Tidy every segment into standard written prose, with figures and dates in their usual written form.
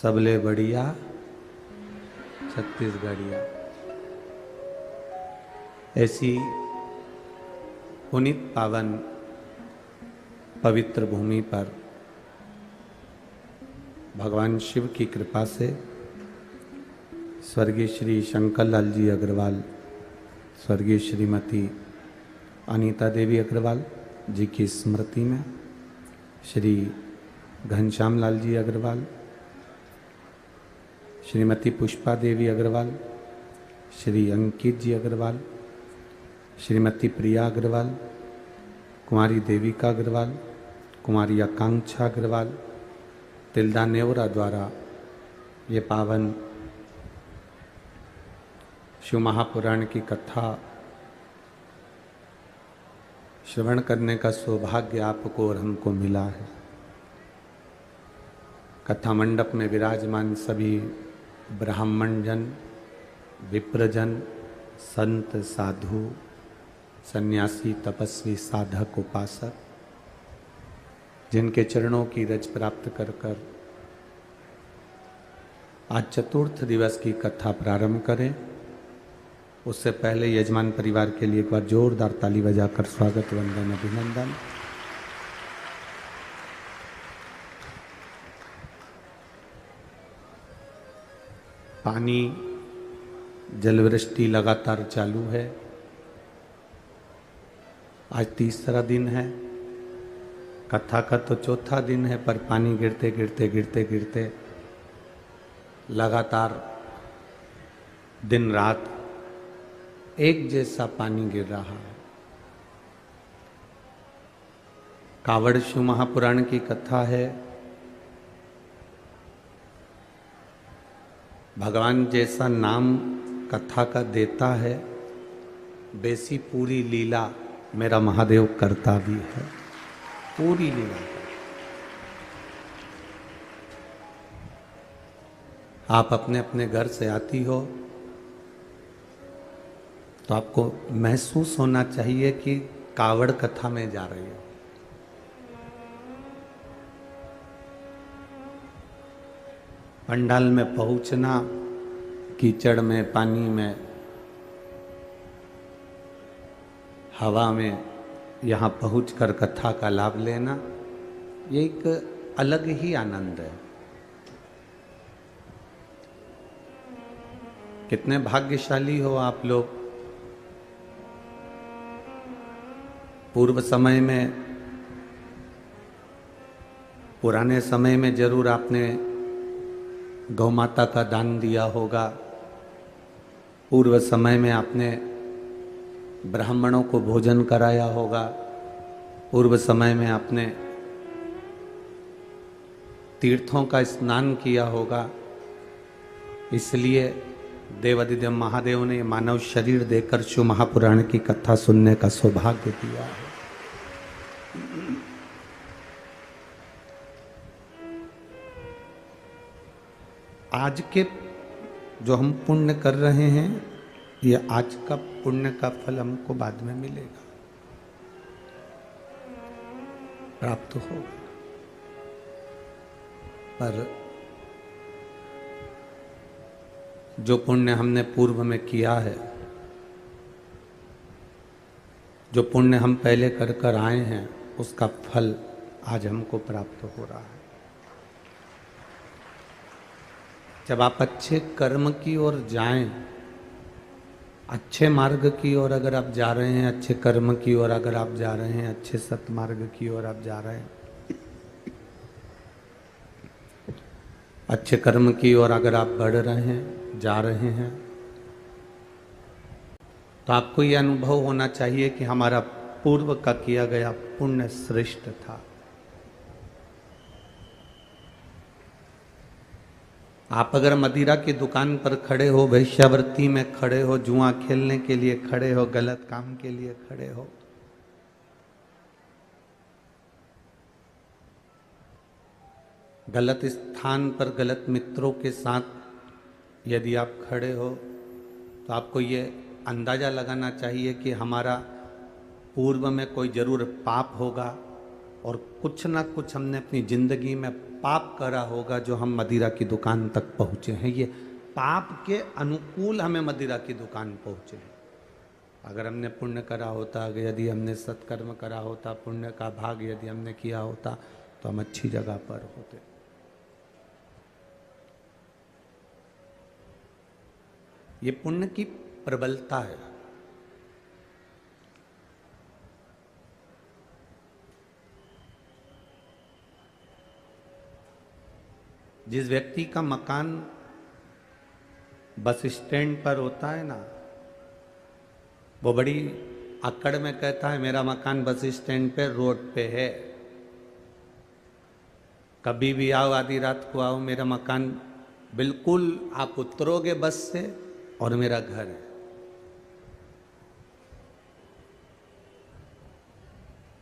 सबले बढ़िया छत्तीसगढ़िया। ऐसी पुनीत पावन पवित्र भूमि पर भगवान शिव की कृपा से स्वर्गीय श्री शंकर लाल जी अग्रवाल, स्वर्गीय श्रीमती अनीता देवी अग्रवाल जी की स्मृति में श्री घनश्याम लाल जी अग्रवाल, श्रीमती पुष्पा देवी अग्रवाल, श्री अंकित जी अग्रवाल, श्रीमती प्रिया अग्रवाल, कुमारी देविका अग्रवाल, कुमारी आकांक्षा अग्रवाल, तिल्दा नेवरा द्वारा ये पावन शिव महापुराण की कथा श्रवण करने का सौभाग्य आपको और हमको मिला है। कथा मंडप में विराजमान सभी ब्राह्मण जन, विप्रजन, संत, साधु, सन्यासी, तपस्वी, साधक, उपासक, जिनके चरणों की रज प्राप्त कर कर आज चतुर्थ दिवस की कथा प्रारंभ करें, उससे पहले यजमान परिवार के लिए एक बार जोरदार ताली बजाकर स्वागत, वंदन, अभिनंदन। पानी जलवृष्टि लगातार चालू है। आज तीसरा दिन है, कथा का तो चौथा दिन है, पर पानी गिरते गिरते गिरते गिरते लगातार दिन रात एक जैसा पानी गिर रहा है। कावड़ शिव महापुराण की कथा है। भगवान जैसा नाम कथा का देता है, वैसी पूरी लीला मेरा महादेव करता भी है। पूरी लीला आप अपने अपने घर से आती हो तो आपको महसूस होना चाहिए कि कावड़ कथा में जा रही हो। पंडाल में पहुंचना, कीचड़ में, पानी में, हवा में, यहाँ पहुंचकर कथा का लाभ लेना, ये एक अलग ही आनंद है। कितने भाग्यशाली हो आप लोग। पूर्व समय में, पुराने समय में जरूर आपने गौ माता का दान दिया होगा। पूर्व समय में आपने ब्राह्मणों को भोजन कराया होगा। पूर्व समय में आपने तीर्थों का स्नान किया होगा। इसलिए देवादिदेव महादेव ने मानव शरीर देकर शिव महापुराण की कथा सुनने का सौभाग्य दिया है। आज के जो हम पुण्य कर रहे हैं, ये आज का पुण्य का फल हमको बाद में मिलेगा, प्राप्त होगा। पर जो पुण्य हमने पूर्व में किया है, जो पुण्य हम पहले कर कर आए हैं, उसका फल आज हमको प्राप्त हो रहा है। जब आप अच्छे कर्म की ओर जाएं, अच्छे मार्ग की ओर अगर आप जा रहे हैं, अच्छे कर्म की ओर अगर आप जा रहे हैं, अच्छे सत्मार्ग की ओर आप जा रहे हैं, अच्छे कर्म की ओर अगर आप बढ़ रहे हैं, जा रहे हैं, तो आपको ये अनुभव होना चाहिए कि हमारा पूर्व का किया गया पुण्य श्रेष्ठ था। आप अगर मदिरा की दुकान पर खड़े हो, वेश्यावृत्ति में खड़े हो, जुआ खेलने के लिए खड़े हो, गलत काम के लिए खड़े हो, गलत स्थान पर गलत मित्रों के साथ यदि आप खड़े हो, तो आपको ये अंदाज़ा लगाना चाहिए कि हमारा पूर्व में कोई जरूर पाप होगा और कुछ ना कुछ हमने अपनी जिंदगी में पाप करा होगा जो हम मदिरा की दुकान तक पहुंचे हैं। ये पाप के अनुकूल हमें मदिरा की दुकान पहुंचे हैं। अगर हमने पुण्य करा होता, यदि हमने सत्कर्म करा होता, पुण्य का भाग यदि हमने किया होता, तो हम अच्छी जगह पर होते। ये पुण्य की प्रबलता है। जिस व्यक्ति का मकान बस स्टैंड पर होता है ना, वो बड़ी अक्कड़ में कहता है मेरा मकान बस स्टैंड पे रोड पे है, कभी भी आओ, आधी रात को आओ, मेरा मकान बिल्कुल आप उतरोगे बस से और मेरा घर है।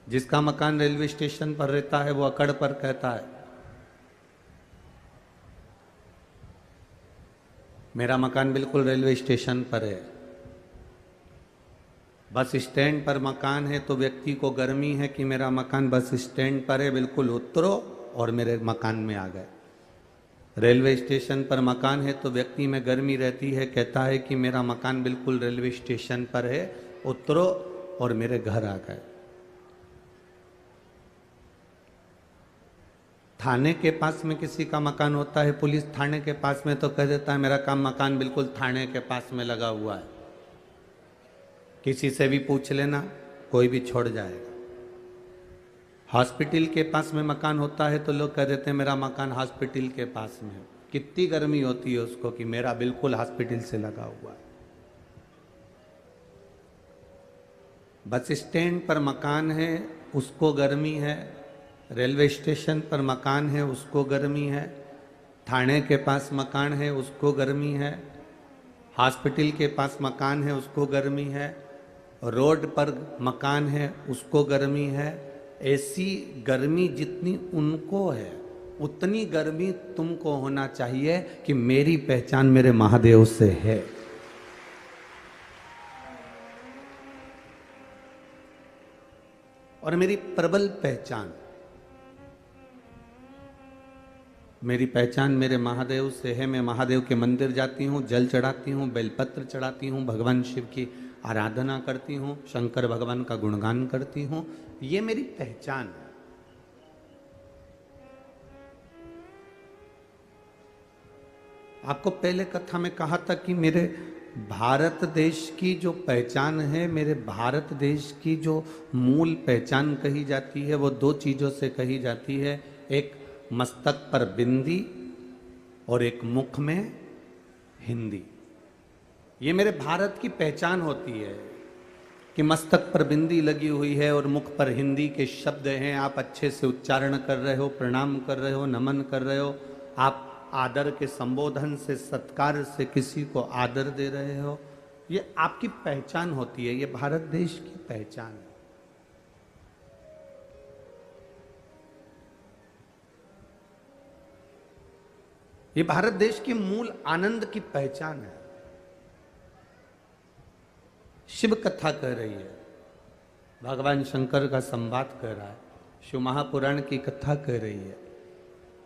जिसका मकान रेलवे स्टेशन पर रहता है वो अकड़ पर कहता है मेरा मकान बिल्कुल रेलवे स्टेशन पर है। बस स्टैंड पर मकान है तो व्यक्ति को गर्मी है कि मेरा मकान बस स्टैंड पर है, बिल्कुल उतरो और मेरे मकान में आ गए। रेलवे स्टेशन पर मकान है तो व्यक्ति में गर्मी रहती है, कहता है कि मेरा मकान बिल्कुल रेलवे स्टेशन पर है, उतरो और मेरे घर आ गए। थाने के पास में किसी का मकान होता है, पुलिस थाने के पास में, तो कह देता है मेरा काम मकान बिल्कुल थाने के पास में लगा हुआ है, किसी से भी पूछ लेना, कोई भी छोड़ जाएगा। हॉस्पिटल के पास में मकान होता है तो लोग कह देते हैं मेरा मकान हॉस्पिटल के पास में है। कितनी गर्मी होती है उसको कि मेरा बिल्कुल हॉस्पिटल से लगा हुआ है। बस स्टैंड पर मकान है उसको गर्मी है, रेलवे स्टेशन पर मकान है उसको गर्मी है, थाने के पास मकान है उसको गर्मी है, हॉस्पिटल के पास मकान है उसको गर्मी है, रोड पर मकान है उसको गर्मी है। ऐसी गर्मी जितनी उनको है उतनी गर्मी तुमको होना चाहिए कि मेरी पहचान मेरे महादेव से है। और मेरी प्रबल पहचान, मेरी पहचान मेरे महादेव से है। मैं महादेव के मंदिर जाती हूँ, जल चढ़ाती हूँ, बेलपत्र चढ़ाती हूँ, भगवान शिव की आराधना करती हूँ, शंकर भगवान का गुणगान करती हूँ। ये मेरी पहचान है। आपको पहले कथा में कहा था कि मेरे भारत देश की जो पहचान है, मेरे भारत देश की जो मूल पहचान कही जाती है वो दो चीज़ों से कही जाती है। एक मस्तक पर बिंदी और एक मुख में हिंदी। ये मेरे भारत की पहचान होती है कि मस्तक पर बिंदी लगी हुई है और मुख पर हिंदी के शब्द हैं। आप अच्छे से उच्चारण कर रहे हो, प्रणाम कर रहे हो, नमन कर रहे हो, आप आदर के संबोधन से, सत्कार से किसी को आदर दे रहे हो। ये आपकी पहचान होती है, ये भारत देश की पहचान है। ये भारत देश के मूल आनंद की पहचान है। शिव कथा कह रही है, भगवान शंकर का संवाद कर रहा है, शिव महापुराण की कथा कह रही है।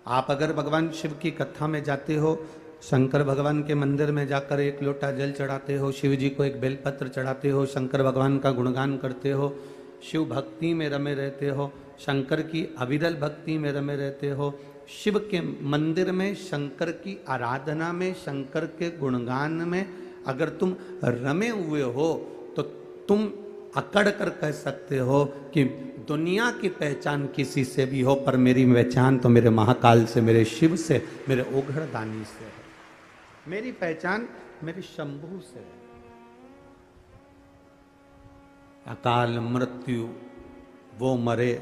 आप अगर भगवान शिव की कथा में जाते हो, शंकर भगवान के मंदिर में जाकर एक लोटा जल चढ़ाते हो, शिव जी को एक बेलपत्र चढ़ाते हो, शंकर भगवान का गुणगान करते हो, शिव भक्ति में रमे रहते हो, शंकर की अविरल भक्ति में रमे रहते हो, शिव के मंदिर में, शंकर की आराधना में, शंकर के गुणगान में अगर तुम रमे हुए हो तो तुम अकड़ कर कह सकते हो कि दुनिया की पहचान किसी से भी हो, पर मेरी पहचान तो मेरे महाकाल से, मेरे शिव से, मेरे ओघड़दानी से है। मेरी पहचान मेरे शंभू से है। अकाल मृत्यु वो मरे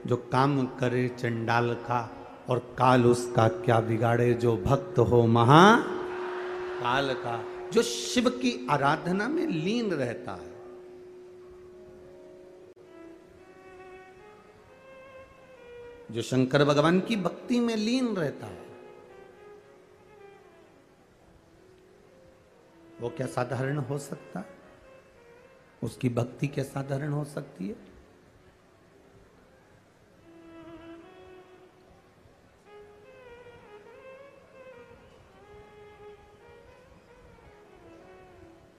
जो काम करे चंडाल का, और काल उसका क्या बिगाड़े जो भक्त हो महाकाल का। जो शिव की आराधना में लीन रहता है, जो शंकर भगवान की भक्ति में लीन रहता है, वो क्या साधारण हो सकता? उसकी भक्ति क्या साधारण हो सकती है?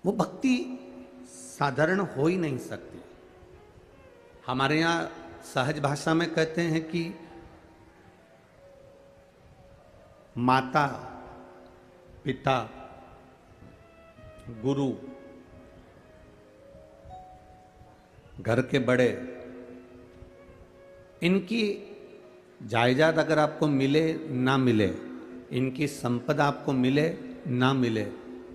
वो भक्ति साधारण हो ही नहीं सकती। हमारे यहाँ सहज भाषा में कहते हैं कि माता, पिता, गुरु, घर के बड़े, इनकी जायदाद अगर आपको मिले ना मिले, इनकी संपदा आपको मिले ना मिले,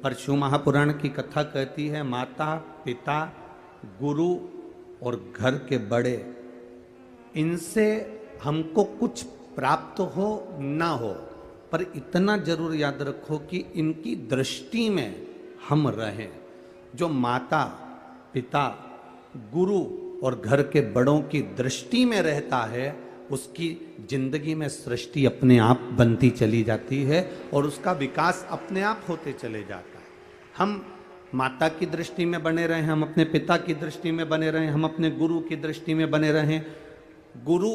पर शिव महापुराण की कथा कहती है माता, पिता, गुरु और घर के बड़े, इनसे हमको कुछ प्राप्त हो ना हो, पर इतना जरूर याद रखो कि इनकी दृष्टि में हम रहें। जो माता, पिता, गुरु और घर के बड़ों की दृष्टि में रहता है, उसकी जिंदगी में सृष्टि अपने आप बनती चली जाती है और उसका विकास अपने आप होते चले जाता है। हम माता की दृष्टि में बने रहें, हम अपने पिता की दृष्टि में बने रहें, हम अपने गुरु की दृष्टि में बने रहें। गुरु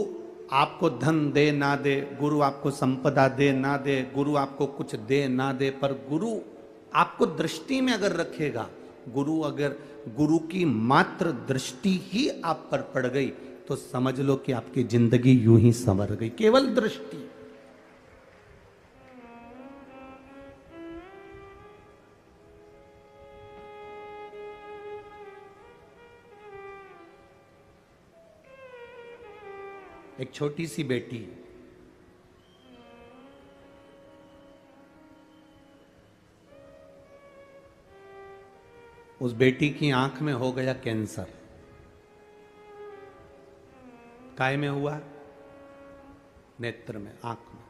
आपको धन दे ना दे, गुरु आपको संपदा दे ना दे, गुरु आपको कुछ दे ना दे, पर गुरु आपको दृष्टि में अगर रखेगा, गुरु की मात्र दृष्टि ही आप पर पड़ गई तो समझ लो कि आपकी जिंदगी यूं ही संवर गई। केवल दृष्टि। एक छोटी सी बेटी, उस बेटी की आंख में हो गया कैंसर। काय में हुआ? नेत्र में, आंख में।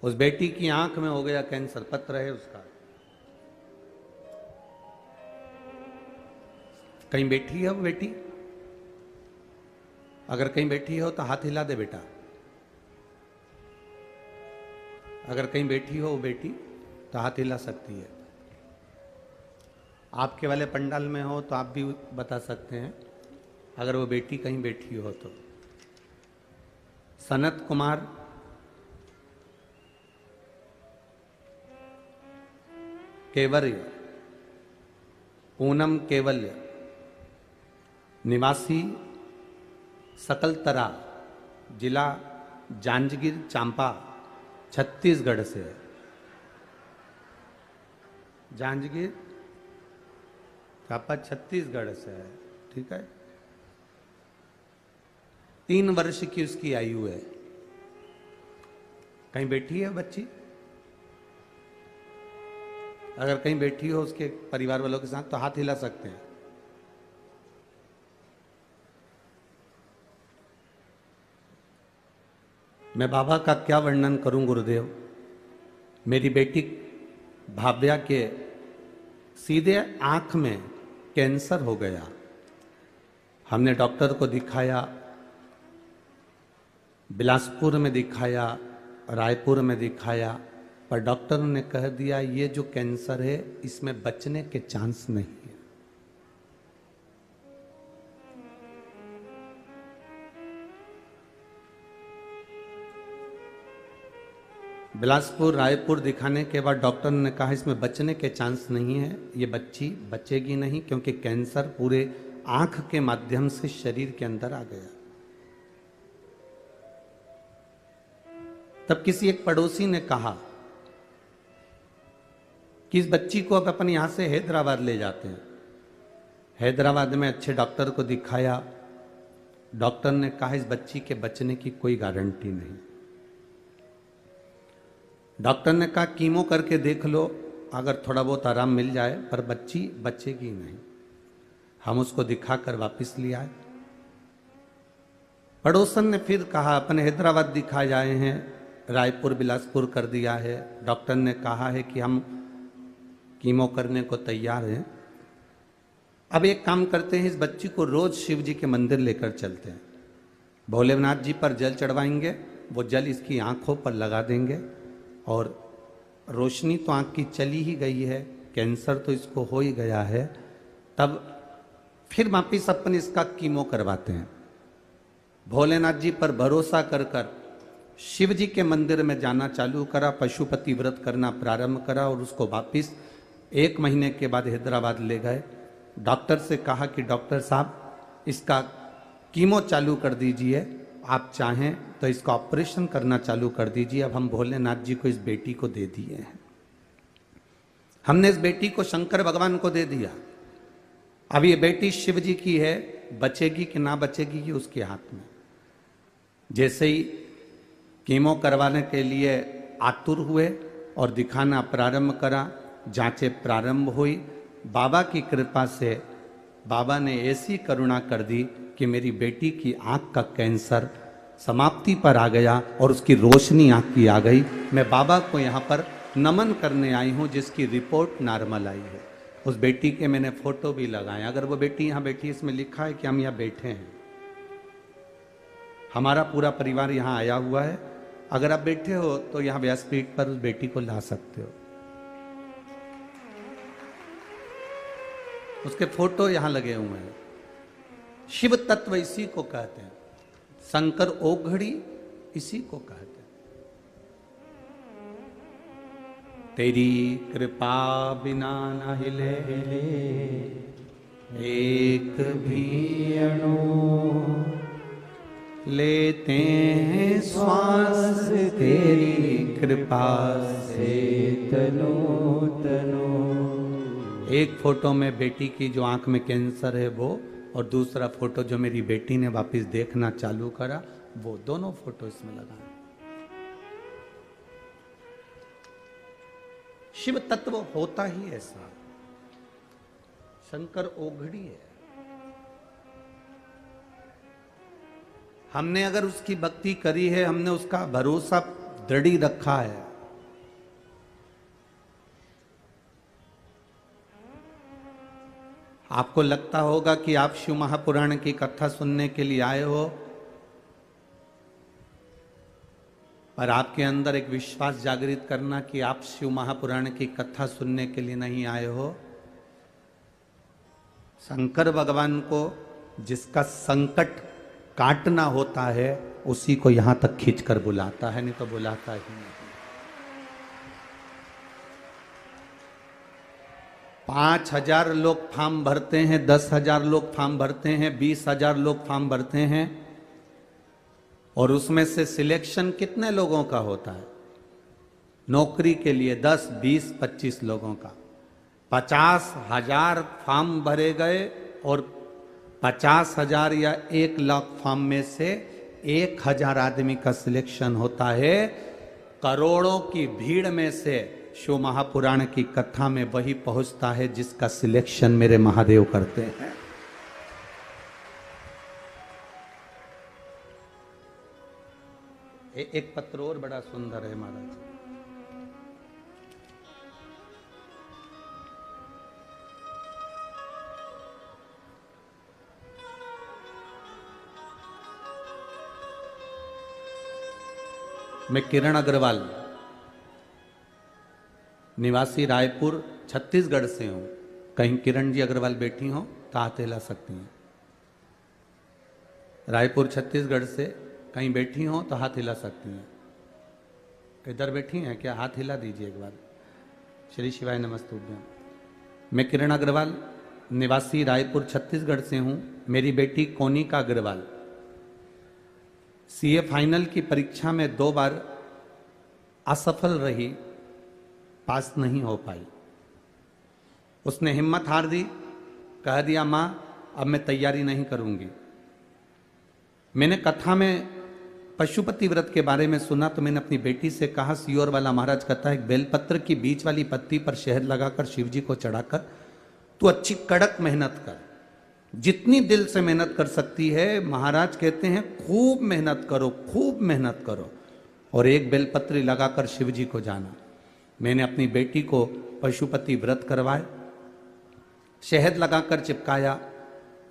उस बेटी की आंख में हो गया कैंसर, पत्र है उसका। कहीं बैठी है वो बेटी? अगर कहीं बैठी हो तो हाथ हिला दे बेटा। अगर कहीं बैठी हो वो बेटी तो हाथ हिला सकती है। आपके वाले पंडाल में हो तो आप भी बता सकते हैं अगर वो बेटी कहीं बैठी हो तो। सनत कुमार, केवल्य, पूनम केवल्य, निवासी सकलतरा, जिला जांजगीर चांपा, छत्तीसगढ़ से है। जांजगीर चांपा छत्तीसगढ़ से है, ठीक है। 3 वर्ष की उसकी आयु है। कहीं बैठी है बच्ची? अगर कहीं बैठी हो उसके परिवार वालों के साथ तो हाथ हिला सकते हैं। मैं बाबा का क्या वर्णन करूं गुरुदेव। मेरी बेटी भाव्या के सीधे आंख में कैंसर हो गया। हमने डॉक्टर को दिखाया, बिलासपुर में दिखाया, रायपुर में दिखाया, पर डॉक्टर ने कह दिया ये जो कैंसर है इसमें बचने के चांस नहीं है। बिलासपुर, रायपुर दिखाने के बाद डॉक्टर ने कहा इसमें बचने के चांस नहीं है, ये बच्ची बचेगी नहीं, क्योंकि कैंसर पूरे आंख के माध्यम से शरीर के अंदर आ गया। तब किसी एक पड़ोसी ने कहा कि इस बच्ची को अब अपन यहां से हैदराबाद ले जाते हैं। हैदराबाद में अच्छे डॉक्टर को दिखाया। डॉक्टर ने कहा इस बच्ची के बचने की कोई गारंटी नहीं। डॉक्टर ने कहा कीमो करके देख लो, अगर थोड़ा बहुत आराम मिल जाए, पर बच्ची बचेगी नहीं। हम उसको दिखाकर वापस ले आए। पड़ोसन ने फिर कहा अपन हैदराबाद दिखाए आए हैं, रायपुर बिलासपुर कर दिया है, डॉक्टर ने कहा है कि हम कीमो करने को तैयार हैं। अब एक काम करते हैं, इस बच्ची को रोज शिव जी के मंदिर लेकर चलते हैं, भोलेनाथ जी पर जल चढ़वाएंगे, वो जल इसकी आंखों पर लगा देंगे और रोशनी तो आंख की चली ही गई है, कैंसर तो इसको हो ही गया है, तब फिर वापिस अपन इसका कीमो करवाते हैं। भोलेनाथ जी पर भरोसा कर कर शिव जी के मंदिर में जाना चालू करा, पशुपति व्रत करना प्रारंभ करा और उसको वापिस 1 महीने के बाद हैदराबाद ले गए। डॉक्टर से कहा कि डॉक्टर साहब इसका कीमो चालू कर दीजिए, आप चाहें तो इसका ऑपरेशन करना चालू कर दीजिए। अब हम भोलेनाथ जी को इस बेटी को दे दिए हैं, हमने इस बेटी को शंकर भगवान को दे दिया। अब ये बेटी शिव जी की है, बचेगी कि ना बचेगी ये उसके हाथ में। जैसे ही कीमो करवाने के लिए आतुर हुए और दिखाना प्रारंभ करा, जांचें प्रारंभ हुई, बाबा की कृपा से बाबा ने ऐसी करुणा कर दी कि मेरी बेटी की आंख का कैंसर समाप्ति पर आ गया और उसकी रोशनी आंख की आ गई। मैं बाबा को यहाँ पर नमन करने आई हूँ जिसकी रिपोर्ट नॉर्मल आई है। उस बेटी के मैंने फोटो भी लगाए। अगर वो बेटी यहाँ बैठी, इसमें लिखा है कि हम यहाँ बैठे हैं, हमारा पूरा परिवार यहाँ आया हुआ है। अगर आप बैठे हो तो यहाँ व्यासपीठ पर उस बेटी को ला सकते हो। उसके फोटो यहां लगे हुए हैं। शिव तत्व इसी को कहते हैं, शंकर ओघड़ी इसी को कहते हैं। तेरी कृपा बिना न हिले एक भी अणु, लेते हैं श्वास तेरी कृपा से तनो तनो। एक फोटो में बेटी की जो आंख में कैंसर है वो, और दूसरा फोटो जो मेरी बेटी ने वापस देखना चालू करा वो, दोनों फोटो इसमें लगाए। शिव तत्व होता ही ऐसा, शंकर ओघड़ी है। हमने अगर उसकी भक्ति करी है, हमने उसका भरोसा दृढ़ रखा है, आपको लगता होगा कि आप शिव महापुराण की कथा सुनने के लिए आए हो, पर आपके अंदर एक विश्वास जागृत करना कि आप शिव महापुराण की कथा सुनने के लिए नहीं आए हो। शंकर भगवान को जिसका संकट काटना होता है उसी को यहां तक खींचकर बुलाता है, नहीं तो बुलाता ही नहीं। 5,000 लोग फॉर्म भरते हैं, 10,000 लोग फॉर्म भरते हैं, 20,000 लोग फॉर्म भरते हैं, और उसमें से सिलेक्शन कितने लोगों का होता है? नौकरी के लिए 10, 20, 25 लोगों का। 50,000 फॉर्म भरे गए और 50,000 या 1,00,000 फॉर्म में से 1,000 आदमी का सिलेक्शन होता है। करोड़ों की भीड़ में से शिव महापुराण की कथा में वही पहुंचता है जिसका सिलेक्शन मेरे महादेव करते हैं। एक पत्र और बड़ा सुंदर है महाराज। मैं किरण अग्रवाल, निवासी रायपुर छत्तीसगढ़ से हूं। कहीं किरण जी अग्रवाल बैठी हो तो हाथ हिला सकती हैं। रायपुर छत्तीसगढ़ से कहीं बैठी हो तो हाथ हिला सकती हैं। इधर बैठी हैं क्या? हाथ हिला दीजिए एक बार। श्री शिवाय नमस्तुभ्यं। मैं किरण अग्रवाल, निवासी रायपुर छत्तीसगढ़ से हूं। मेरी बेटी कोनिका अग्रवाल सीए फाइनल की परीक्षा में 2 बार असफल रही, पास नहीं हो पाई। उसने हिम्मत हार दी, कह दिया मां अब मैं तैयारी नहीं करूंगी। मैंने कथा में पशुपति व्रत के बारे में सुना तो मैंने अपनी बेटी से कहा, सियोर वाला महाराज कहता है बेलपत्र की बीच वाली पत्ती पर शहद लगाकर शिव जी को चढ़ाकर तू अच्छी कड़क मेहनत कर, जितनी दिल से मेहनत कर सकती है। महाराज कहते हैं खूब मेहनत करो, खूब मेहनत करो, और एक बेलपत्री लगाकर शिव जी को जाना। मैंने अपनी बेटी को पशुपति व्रत करवाए, शहद लगाकर चिपकाया,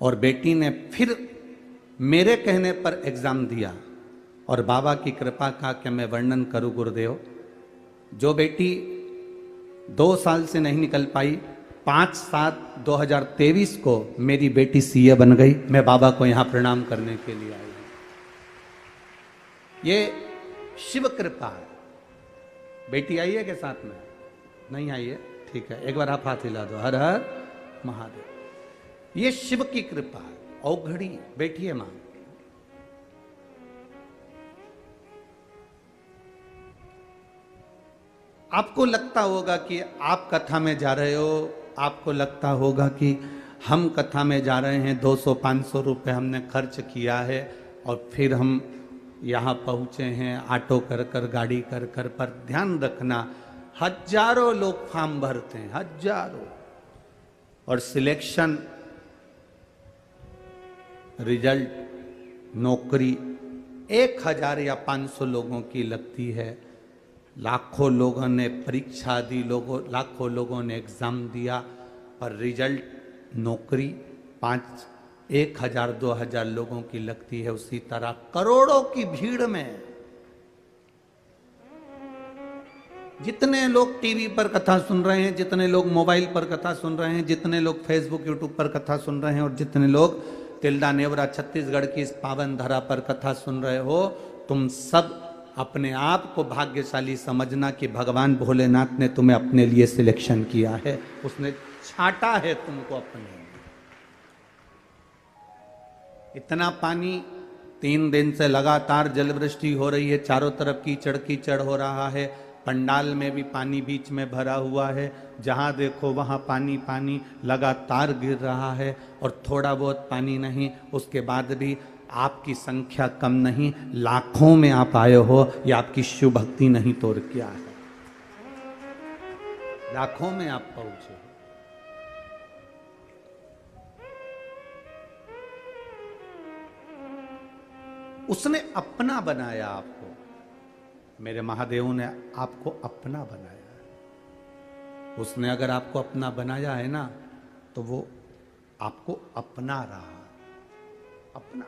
और बेटी ने फिर मेरे कहने पर एग्जाम दिया, और बाबा की कृपा का क्या मैं वर्णन करूं गुरुदेव। जो बेटी 2 साल से नहीं निकल पाई, 5/7/2023 को मेरी बेटी सीए बन गई। मैं बाबा को यहां प्रणाम करने के लिए आई हूं। ये शिव कृपा है। बेटी आई है के साथ में? नहीं आई है, ठीक है, एक बार आप हाथ हिला दो, हर हर महादेव। ये शिव की कृपा है। औघड़ी बैठिए मां। आपको लगता होगा कि आप कथा में जा रहे हो, आपको लगता होगा कि हम कथा में जा रहे हैं, 200-500 रुपए हमने खर्च किया है और फिर हम यहाँ पहुँचे हैं ऑटो कर कर, गाड़ी कर कर। पर ध्यान रखना, हजारों लोग फॉर्म भरते हैं, हजारों, और सिलेक्शन, रिजल्ट, नौकरी 1000 या 500 लोगों की लगती है। लाखों लोगों ने परीक्षा दी, लाखों लोगों ने एग्जाम दिया, पर रिजल्ट, नौकरी 1000-2000 लोगों की लगती है। उसी तरह करोड़ों की भीड़ में जितने लोग टीवी पर कथा सुन रहे हैं, जितने लोग मोबाइल पर कथा सुन रहे हैं, जितने लोग फेसबुक यूट्यूब पर कथा सुन रहे हैं, और जितने लोग तिल्दा नेवरा छत्तीसगढ़ की इस पावन धरा पर कथा सुन रहे हो, तुम सब अपने आप को भाग्यशाली समझना कि भगवान भोलेनाथ ने तुम्हें अपने लिए सिलेक्शन किया है, उसने छांटा है तुमको अपने लिए। इतना पानी 3 दिन से लगातार जल वृष्टि हो रही है, चारों तरफ कीचड़ कीचड़ हो रहा है, पंडाल में भी पानी बीच में भरा हुआ है, जहां देखो वहां पानी पानी लगातार गिर रहा है, और थोड़ा बहुत पानी नहीं, उसके बाद भी आपकी संख्या कम नहीं, लाखों में आप आए हो। ये आपकी शिव भक्ति नहीं तो और क्या है, लाखों में आप पहुंचे हो। उसने अपना बनाया आपको, मेरे महादेव ने आपको अपना बनाया है। उसने अगर आपको अपना बनाया है ना, तो वो आपको अपना रहा है, अपना।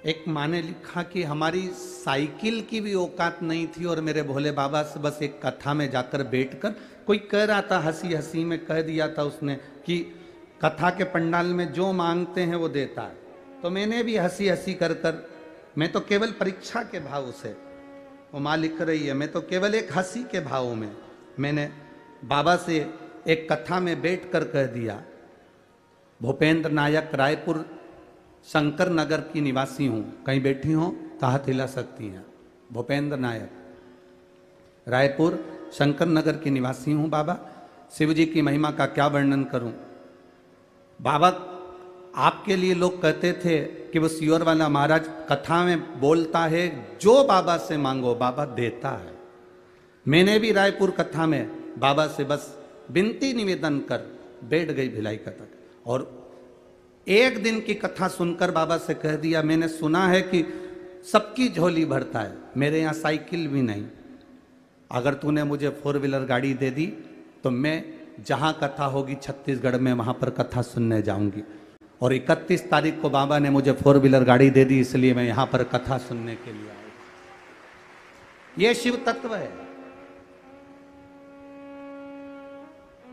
एक माँ ने लिखा कि हमारी साइकिल की भी औकात नहीं थी, और मेरे भोले बाबा से बस एक कथा में जाकर बैठकर, कोई कह रहा था, हंसी हंसी में कह दिया था उसने कि कथा के पंडाल में जो मांगते हैं वो देता है। तो मैंने भी हंसी हंसी कर कर, मैं तो केवल परीक्षा के भाव से, वो माँ लिख रही है, मैं तो केवल एक हंसी के भाव में मैंने बाबा से एक कथा में बैठ कर कह दिया, भूपेंद्र नायक, रायपुर शंकर नगर की निवासी हूं। कहीं बैठी हो तो हाथ हिला सकती हैं। भूपेंद्र नायक, रायपुर शंकर नगर की निवासी हूं बाबा। शिव जी की महिमा का क्या वर्णन करूं बाबा। आपके लिए लोग कहते थे कि वो सियोर वाला महाराज कथा में बोलता है, जो बाबा से मांगो बाबा देता है। मैंने भी रायपुर कथा में बाबा से बस विनती निवेदन कर बैठ गई भिलाई कथा, और एक दिन की कथा सुनकर बाबा से कह दिया, मैंने सुना है कि सबकी झोली भरता है, मेरे यहाँ साइकिल भी नहीं, अगर तूने मुझे 4 व्हीलर गाड़ी दे दी तो मैं जहाँ कथा होगी छत्तीसगढ़ में वहाँ पर कथा सुनने जाऊंगी। और 31 तारीख को बाबा ने मुझे 4 व्हीलर गाड़ी दे दी, इसलिए मैं यहाँ पर कथा सुनने के लिए आया। ये शिव तत्व है।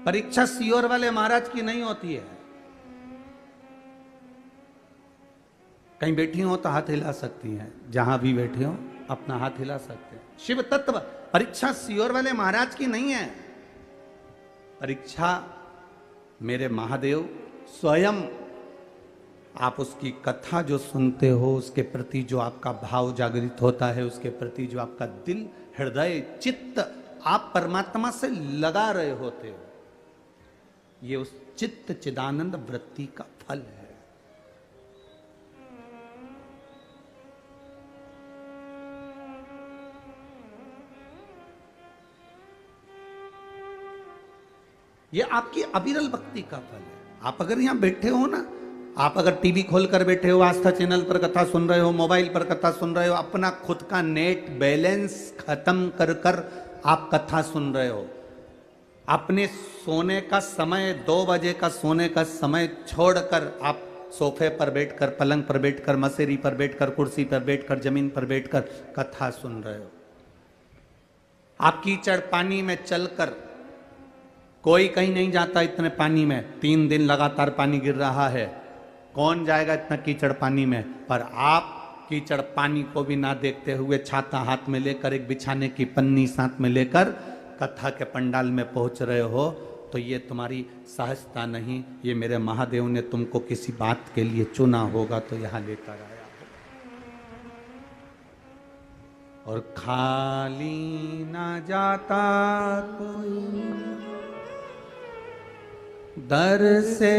परीक्षा सियोर वाले महाराज की नहीं होती है। कहीं बैठी हो तो हाथ हिला सकती हैं, जहां भी बैठे हो अपना हाथ हिला सकते हैं। शिव तत्व, परीक्षा सियोर वाले महाराज की नहीं है। परीक्षा मेरे महादेव स्वयं, आप उसकी कथा जो सुनते हो, उसके प्रति जो आपका भाव जागृत होता है, उसके प्रति जो आपका दिल, हृदय, चित्त आप परमात्मा से लगा रहे होते हो, ये उस चित्त चिदानंद वृत्ति का फल है। ये आपकी अविरल भक्ति का फल है। आप अगर यहां बैठे हो ना, आप अगर टीवी खोलकर बैठे हो, आस्था चैनल पर कथा सुन रहे हो, मोबाइल पर कथा सुन रहे हो, अपना खुद का नेट बैलेंस खत्म कर कर आप कथा सुन रहे हो, अपने सोने का समय 2 बजे का सोने का समय छोड़कर आप सोफे पर बैठकर, पलंग पर बैठकर, मसेरी पर बैठकर, कुर्सी पर बैठकर, जमीन पर बैठकर कथा सुन रहे हो। आप कीचड़ पानी में चलकर कोई कहीं नहीं जाता इतने पानी में, 3 दिन लगातार पानी गिर रहा है, कौन जाएगा इतना कीचड़ पानी में। पर आप कीचड़ पानी को भी ना देखते हुए छाता हाथ में लेकर, एक बिछाने की पन्नी साथ में लेकर कथा के पंडाल में पहुंच रहे हो, तो ये तुम्हारी सहजता नहीं, ये मेरे महादेव ने तुमको किसी बात के लिए चुना होगा तो यहां लेकर आया। और खाली ना जाता कोई दर से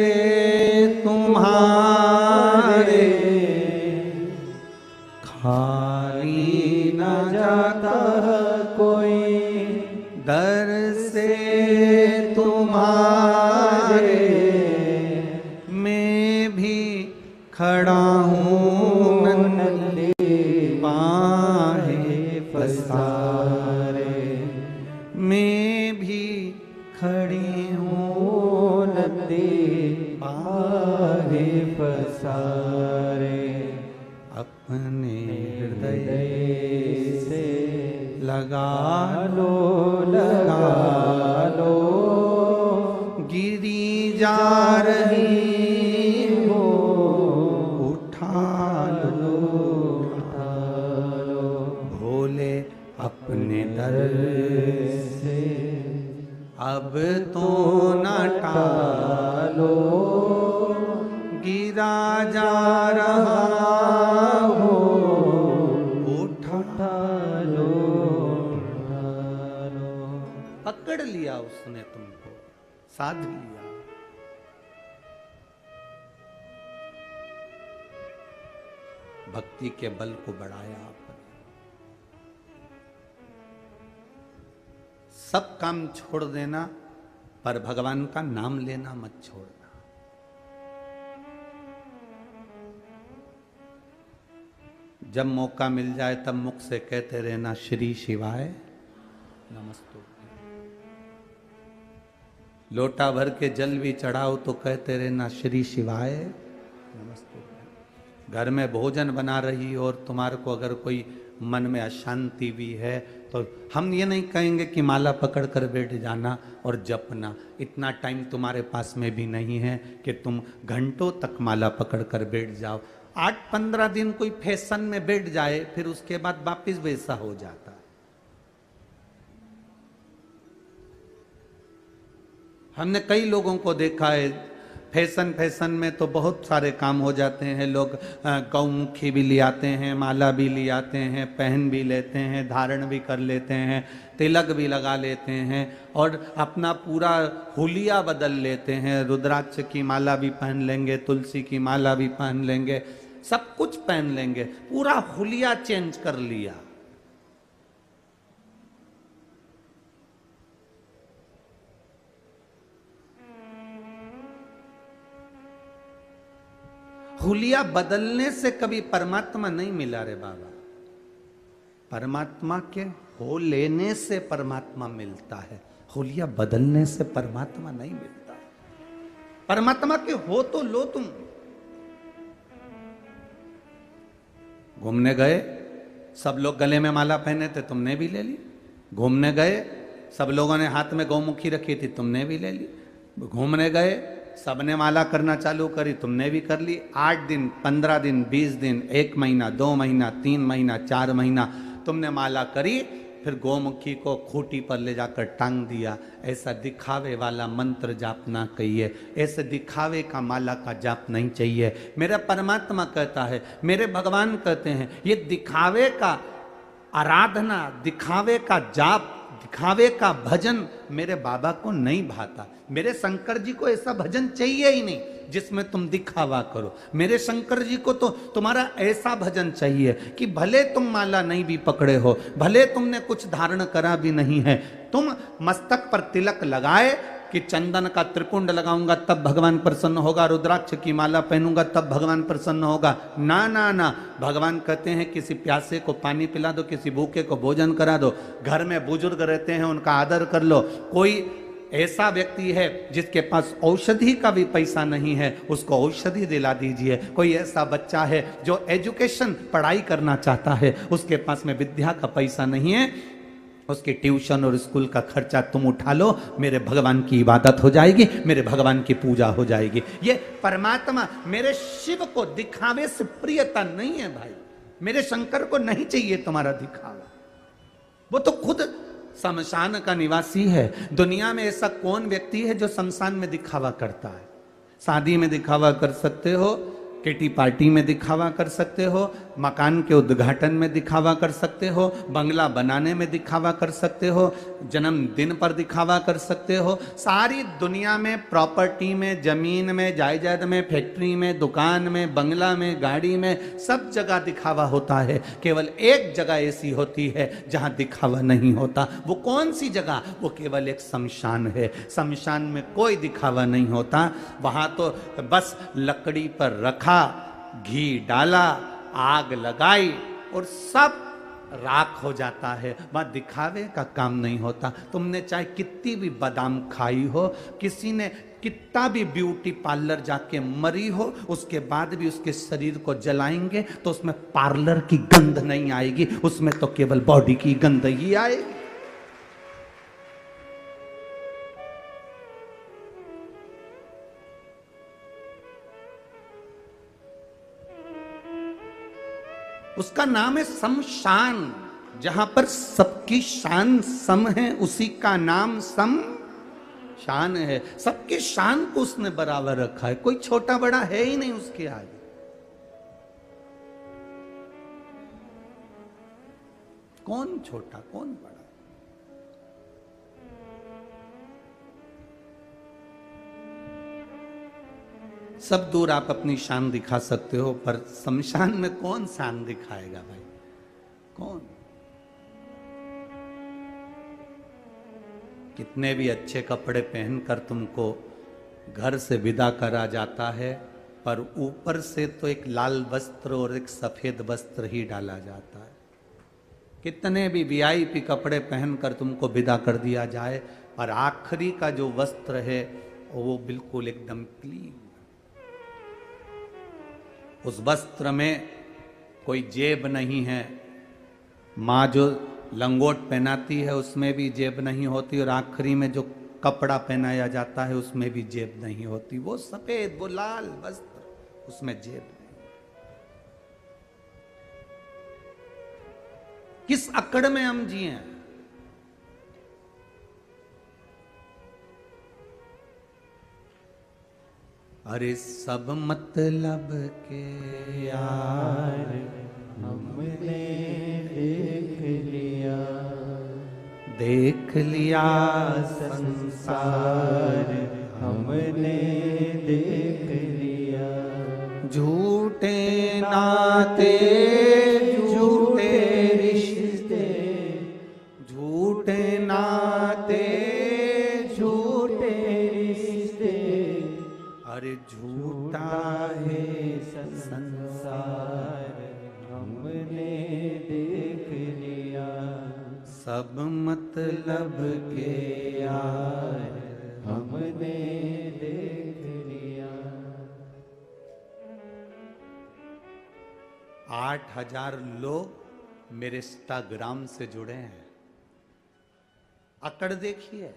तुम्हारे, खाली ना जाता कोई दर से तुम्हारे, मैं भी खड़ा हूँ नन्हे बाहें पसारे, मैं भी खड़ी हूँ नन्हे बाहें पसारे, अपने हृदय से लगा लो, लगा लो, गिरी जा रही हो, उठा लो, उठा लो, भोले अपने दर से अब तो न टालो, गिरा जा रहा हो, उठा लो, उठा लो। पकड़ लिया उसने तुमको, साध लिया। भक्ति के बल को बढ़ाया आपने। सब काम छोड़ देना, पर भगवान का नाम लेना मत छोड़ना। जब मौका मिल जाए तब मुख से कहते रहना श्री शिवाय नमस्तु। लोटा भर के जल भी चढ़ाओ तो कहते रहना श्री शिवाय नमस्तु। घर में भोजन बना रही और तुम्हारे को अगर कोई मन में अशांति भी है तो हम ये नहीं कहेंगे कि माला पकड़ कर बैठ जाना और जपना। इतना टाइम तुम्हारे पास में भी नहीं है कि तुम घंटों तक माला पकड़ कर बैठ जाओ। 8-15 दिन कोई फैशन में बैठ जाए, फिर उसके बाद वापिस वैसा हो जाता। हमने कई लोगों को देखा है, फैशन में तो बहुत सारे काम हो जाते हैं। लोग गौमुखी भी ले आते हैं, माला भी ले आते हैं, पहन भी लेते हैं, धारण भी कर लेते हैं, तिलक भी लगा लेते हैं और अपना पूरा हुलिया बदल लेते हैं। रुद्राक्ष की माला भी पहन लेंगे, तुलसी की माला भी पहन लेंगे, सब कुछ पहन लेंगे, पूरा हुलिया चेंज कर लिया। हुलिया बदलने से कभी परमात्मा नहीं मिला रे बाबा। परमात्मा के हो लेने से परमात्मा मिलता है, हुलिया बदलने से परमात्मा नहीं मिलता। परमात्मा के हो तो लो तुम। घूमने गए, सब लोग गले में माला पहने थे, तुमने भी ले ली। घूमने गए, सब लोगों ने हाथ में गौमुखी रखी थी, तुमने भी ले ली। घूमने गए, सबने माला करना चालू करी, तुमने भी कर ली। 8 दिन, 15 दिन, 20 दिन, 1 महीना, 2 महीना, 3 महीना, 4 महीना तुमने माला करी, फिर गौमुखी को खूंटी पर ले जाकर टांग दिया। ऐसा दिखावे वाला मंत्र जाप ना कहिए, ऐसे दिखावे का माला का जाप नहीं चाहिए। मेरा परमात्मा कहता है, मेरे भगवान कहते हैं, ये दिखावे का आराधना, दिखावे का जाप, दिखावे का भजन मेरे बाबा को नहीं भाता। मेरे शंकर जी को ऐसा भजन चाहिए ही नहीं जिसमें तुम दिखावा करो। मेरे शंकर जी को तो तुम्हारा ऐसा भजन चाहिए कि भले तुम माला नहीं भी पकड़े हो, भले तुमने कुछ धारण करा भी नहीं है, तुम मस्तक पर तिलक लगाए कि चंदन का त्रिपुंड लगाऊंगा तब भगवान प्रसन्न होगा, रुद्राक्ष की माला पहनूंगा तब भगवान प्रसन्न होगा। ना ना ना, भगवान कहते हैं किसी प्यासे को पानी पिला दो, किसी भूखे को भोजन करा दो, घर में बुजुर्ग रहते हैं उनका आदर कर लो। कोई ऐसा व्यक्ति है जिसके पास औषधि का भी पैसा नहीं है, उसको औषधि दिला दीजिए। कोई ऐसा बच्चा है जो एजुकेशन पढ़ाई करना चाहता है, उसके पास में विद्या का पैसा नहीं है, उसके ट्यूशन और स्कूल का खर्चा तुम उठा लो, मेरे भगवान की इबादत हो जाएगी, मेरे भगवान की पूजा हो जाएगी। ये परमात्मा मेरे शिव को दिखावे से प्रियता नहीं है भाई। मेरे शंकर को नहीं चाहिए तुम्हारा दिखावा, वो तो खुद शमशान का निवासी है। दुनिया में ऐसा कौन व्यक्ति है जो शमशान में दिखावा करता है? शादी में दिखावा कर सकते हो, किटी पार्टी में दिखावा कर सकते हो, मकान के उद्घाटन में दिखावा कर सकते हो, बंगला बनाने में दिखावा कर सकते हो, जन्मदिन पर दिखावा कर सकते हो। सारी दुनिया में प्रॉपर्टी में, जमीन में, जायदाद में, फैक्ट्री में, दुकान में, बंगला में, गाड़ी में, सब जगह दिखावा होता है। केवल एक जगह ऐसी होती है जहां दिखावा नहीं होता। वो कौन सी जगह? वो केवल एक शमशान है। शमशान में कोई दिखावा नहीं होता। वहां तो बस लकड़ी पर रखा, घी डाला, आग लगाई और सब राख हो जाता है। वहां दिखावे का काम नहीं होता। तुमने चाहे कितनी भी बादाम खाई हो, किसी ने कितना भी ब्यूटी पार्लर जाके मरी हो, उसके बाद भी उसके शरीर को जलाएंगे तो उसमें पार्लर की गंध नहीं आएगी, उसमें तो केवल बॉडी की गंध ही आएगी। उसका नाम है शमशान। जहां पर सबकी शान सम है, उसी का नाम शमशान है। सबकी शान को उसने बराबर रखा है, कोई छोटा बड़ा है ही नहीं उसके आगे। कौन छोटा कौन बड़ा? सब दूर आप अपनी शान दिखा सकते हो, पर शमशान में कौन शान दिखाएगा भाई? कौन? कितने भी अच्छे कपड़े पहनकर तुमको घर से विदा करा जाता है, पर ऊपर से तो एक लाल वस्त्र और एक सफेद वस्त्र ही डाला जाता है। कितने भी वीआईपी कपड़े पहनकर तुमको विदा कर दिया जाए, पर आखिरी का जो वस्त्र है वो बिल्कुल एकदम क्लीन। उस वस्त्र में कोई जेब नहीं है। माँ जो लंगोट पहनाती है उसमें भी जेब नहीं होती, और आखिरी में जो कपड़ा पहनाया जाता है उसमें भी जेब नहीं होती। वो सफेद, वो लाल वस्त्र, उसमें जेब नहीं। किस अकड़ में हम जिए? अरे सब मतलब के यार हमने देख लिया संसार हमने देख लिया। झूठे नाते झूठे रिश्ते, झूठे नाते झूठे रिश्ते, अरे झूठा है संसार हमने देख लिया। सब मतलब के यार हमने देख लिया। 8,000 लोग मेरे इंस्टाग्राम से जुड़े हैं। अकड़ देखिए,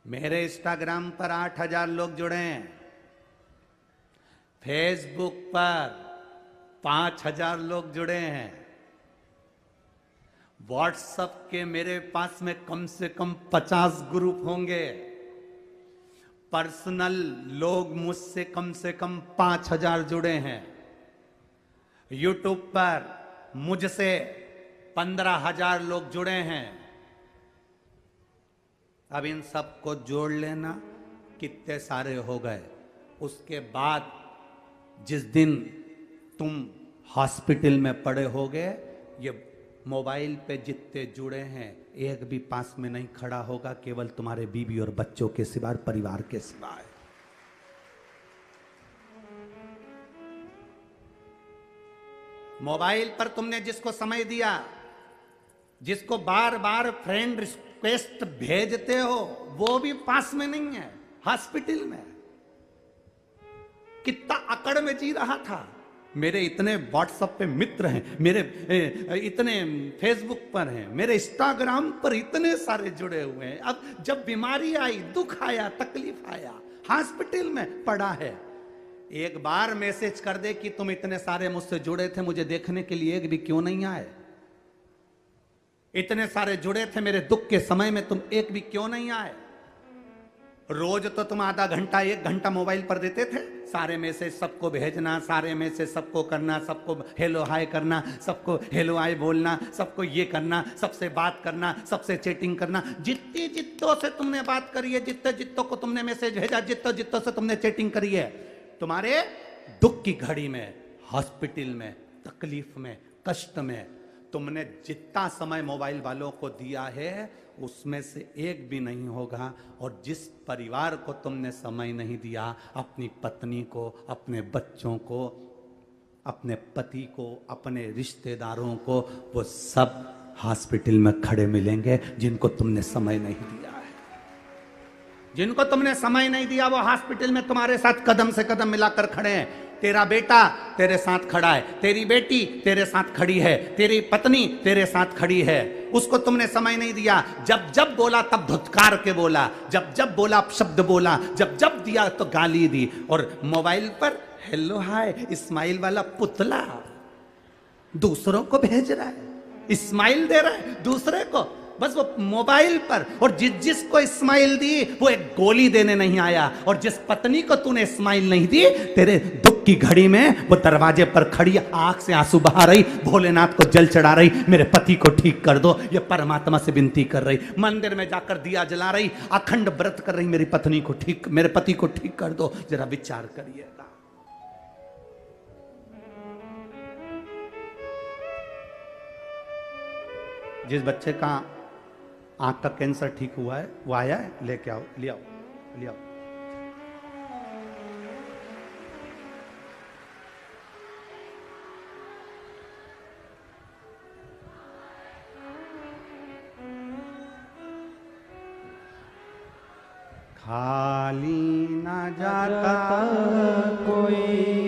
मेरे इंस्टाग्राम पर 8,000 लोग जुड़े हैं। फेसबुक पर 5,000 लोग जुड़े हैं। व्हाट्सएप के मेरे पास में कम से कम 50 ग्रुप होंगे। पर्सनल लोग मुझसे कम से कम 5,000 जुड़े हैं। यूट्यूब पर मुझसे 15,000 लोग जुड़े हैं। अब इन सबको जोड़ लेना, कितने सारे हो गए। उसके बाद जिस दिन तुम हॉस्पिटल में पड़े होगे, ये मोबाइल पे जितने जुड़े हैं एक भी पास में नहीं खड़ा होगा, केवल तुम्हारे बीवी और बच्चों के सिवाय, परिवार के सिवाय। मोबाइल पर तुमने जिसको समय दिया, जिसको बार बार फ्रेंड रिक्वेस्ट भेजते हो, वो भी पास में नहीं है, हॉस्पिटल में। कितना अकड़ में जी रहा था। मेरे इतने व्हाट्सएप पे मित्र हैं, मेरे इतने फेसबुक पर हैं, मेरे इंस्टाग्राम पर इतने सारे जुड़े हुए हैं। अब जब बीमारी आई, दुख आया, तकलीफ आया, हॉस्पिटल में पड़ा है, एक बार मैसेज कर दे कि तुम इतने सारे मुझसे जुड़े थे, मुझे देखने के लिए एक भी क्यों नहीं आए? इतने सारे जुड़े थे मेरे दुख के समय में, तुम एक भी क्यों नहीं आए? रोज तो तुम आधा घंटा 1 घंटा मोबाइल पर देते थे, सारे मैसेज सबको भेजना, सारे मैसेज सबको करना, सबको हेलो हाय करना, सबको हेलो हाय बोलना, सबको ये करना, सबसे बात करना, सबसे चैटिंग करना। जितनी जितों से तुमने बात करी है, जितने जितों को तुमने मैसेज भेजा, जितों जितों से तुमने चैटिंग करी है, तुम्हारे दुख की घड़ी में, हॉस्पिटल में, तकलीफ में, कष्ट में तुमने जितना समय मोबाइल वालों को दिया है, उसमें से एक भी नहीं होगा। और जिस परिवार को तुमने समय नहीं दिया, अपनी पत्नी को, अपने बच्चों को, अपने पति को, अपने रिश्तेदारों को, वो सब हॉस्पिटल में खड़े मिलेंगे जिनको तुमने समय नहीं दिया है। जिनको तुमने समय नहीं दिया वो हॉस्पिटल में तुम्हारे साथ कदम से कदम मिलाकर खड़े हैं। तेरा बेटा तेरे साथ खड़ा है, तेरी बेटी तेरे साथ खड़ी है, तेरी पत्नी तेरे साथ खड़ी है, उसको तुमने समय नहीं दिया। जब जब बोला तब धुतकार के बोला, जब जब बोला शब्द बोला, जब जब दिया तो गाली दी। और मोबाइल पर हेलो हाय स्माइल वाला पुतला दूसरों को भेज रहा है, स्माइल दे रहा है दूसरे को, बस वो मोबाइल पर। और जिसको स्माइल दी वो एक गोली देने नहीं आया। और जिस पत्नी को तूने स्माइल नहीं दी, तेरे दुख की घड़ी में वो दरवाजे पर खड़ी आंख से आंसू बहा रही, भोलेनाथ को जल चढ़ा रही, मेरे पति को ठीक कर दो, ये परमात्मा से विनती कर रही, मंदिर में जाकर दिया जला रही, अखंड व्रत कर रही, मेरी पत्नी को ठीक, मेरे पति को ठीक कर दो। जरा विचार करिएगा। जिस बच्चे का आंख का कैंसर ठीक हुआ है, वो आया है, लेके आओ, ले आओ, ले आओ। खाली ना जाता कोई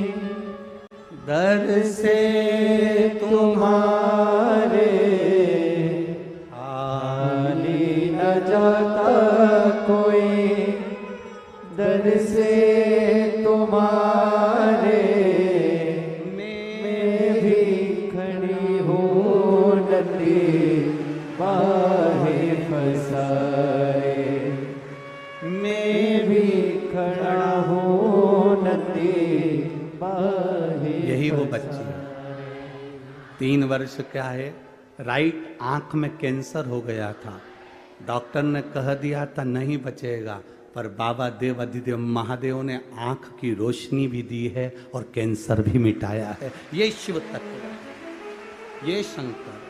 दर से तुम्हारे, खाली न जाता कोई दर से तुम्हारे। मैं भी खड़ी हूँ नदी बाहे फसाए, मैं भी खड़ा हूँ नदी बाहे। यही वो बच्ची है, 3 वर्ष क्या है, राइट आंख में कैंसर हो गया था। डॉक्टर ने कह दिया था नहीं बचेगा, पर बाबा देव अधिदेव महादेव ने आंख की रोशनी भी दी है और कैंसर भी मिटाया है। ये शिव तत्व है, ये शंकर है।